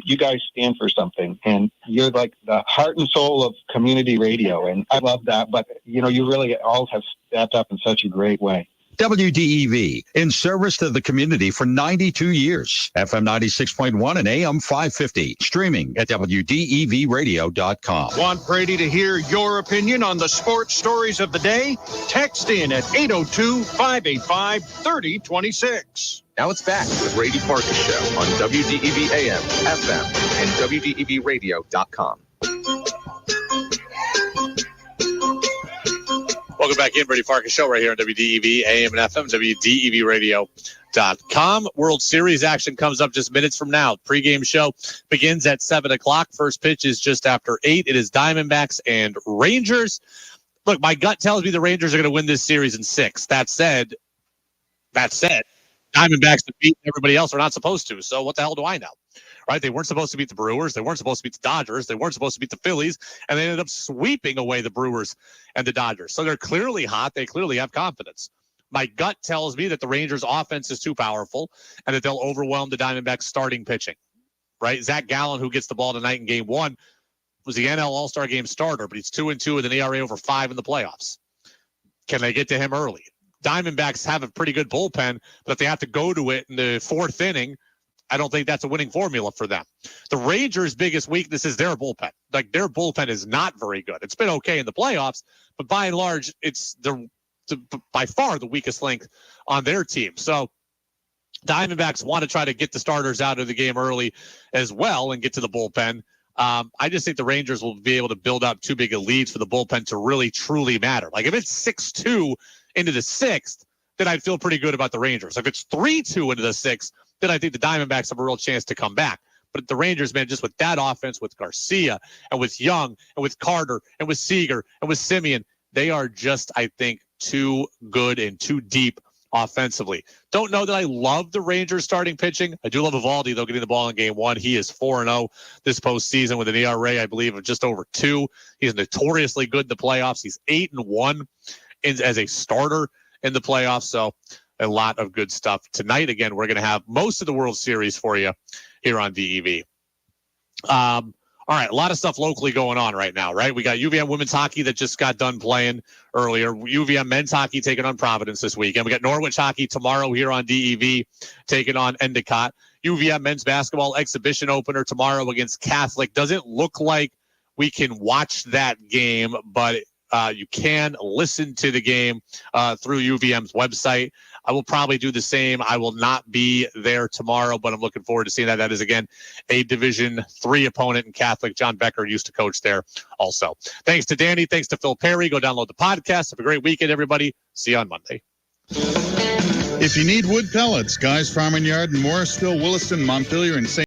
you guys stand for something, and you're like the heart and soul of community radio, and I love that, but, you really all have stepped up in such a great way. WDEV, in service to the community for 92 years. FM 96.1 and AM 550. Streaming at WDEVradio.com. Want Brady to hear your opinion on the sports stories of the day? Text in at 802-585-3026. Now it's back to the Brady Farkas Show on WDEV AM, FM, and WDEVradio.com. Welcome back in, Brady Farkas Show right here on WDEV, AM and FM, WDEVradio.com. World Series action comes up just minutes from now. Pre-game show begins at 7 o'clock. First pitch is just after 8. It is Diamondbacks and Rangers. Look, my gut tells me the Rangers are going to win this series in 6. That said, Diamondbacks have beaten everybody else are not supposed to. So what the hell do I know? Right? They weren't supposed to beat the Brewers. They weren't supposed to beat the Dodgers. They weren't supposed to beat the Phillies. And they ended up sweeping away the Brewers and the Dodgers. So they're clearly hot. They clearly have confidence. My gut tells me that the Rangers' offense is too powerful and that they'll overwhelm the Diamondbacks' starting pitching. Right? Zach Gallen, who gets the ball tonight in Game 1, was the NL All-Star Game starter, but he's 2-2 with an ERA over 5 in the playoffs. Can they get to him early? Diamondbacks have a pretty good bullpen, but if they have to go to it in the 4th inning, I don't think that's a winning formula for them. The Rangers' biggest weakness is their bullpen. Like, their bullpen is not very good. It's been okay in the playoffs, but by and large, it's by far the weakest link on their team. So Diamondbacks want to try to get the starters out of the game early as well and get to the bullpen. I just think the Rangers will be able to build up too big a leads for the bullpen to really, truly matter. Like, if it's 6-2 into the 6th, then I'd feel pretty good about the Rangers. If it's 3-2 into the 6th, then I think the Diamondbacks have a real chance to come back. But the Rangers, man, just with that offense, with Garcia and with Young and with Carter and with Seager and with Simeon, they are just, I think, too good and too deep offensively. Don't know that I love the Rangers starting pitching. I do love Eovaldi, though, getting the ball in Game 1. He is 4-0 this postseason with an ERA, I believe, of just over 2. He's notoriously good in the playoffs. He's 8-1 as a starter in the playoffs. So a lot of good stuff. Tonight, again, we're going to have most of the World Series for you here on DEV. All right, a lot of stuff locally going on right now, right? We got UVM women's hockey that just got done playing earlier. UVM men's hockey taking on Providence this weekend. We got Norwich hockey tomorrow here on DEV taking on Endicott. UVM men's basketball exhibition opener tomorrow against Catholic. Doesn't look like we can watch that game, but You can listen to the game through UVM's website. I will probably do the same. I will not be there tomorrow, but I'm looking forward to seeing that. That is, again, a Division III opponent in Catholic. John Becker used to coach there also. Thanks to Danny. Thanks to Phil Perry. Go download the podcast. Have a great weekend, everybody. See you on Monday. If you need wood pellets, Guy's Farm and Yard in Morrisville, Williston, Montpelier, and St.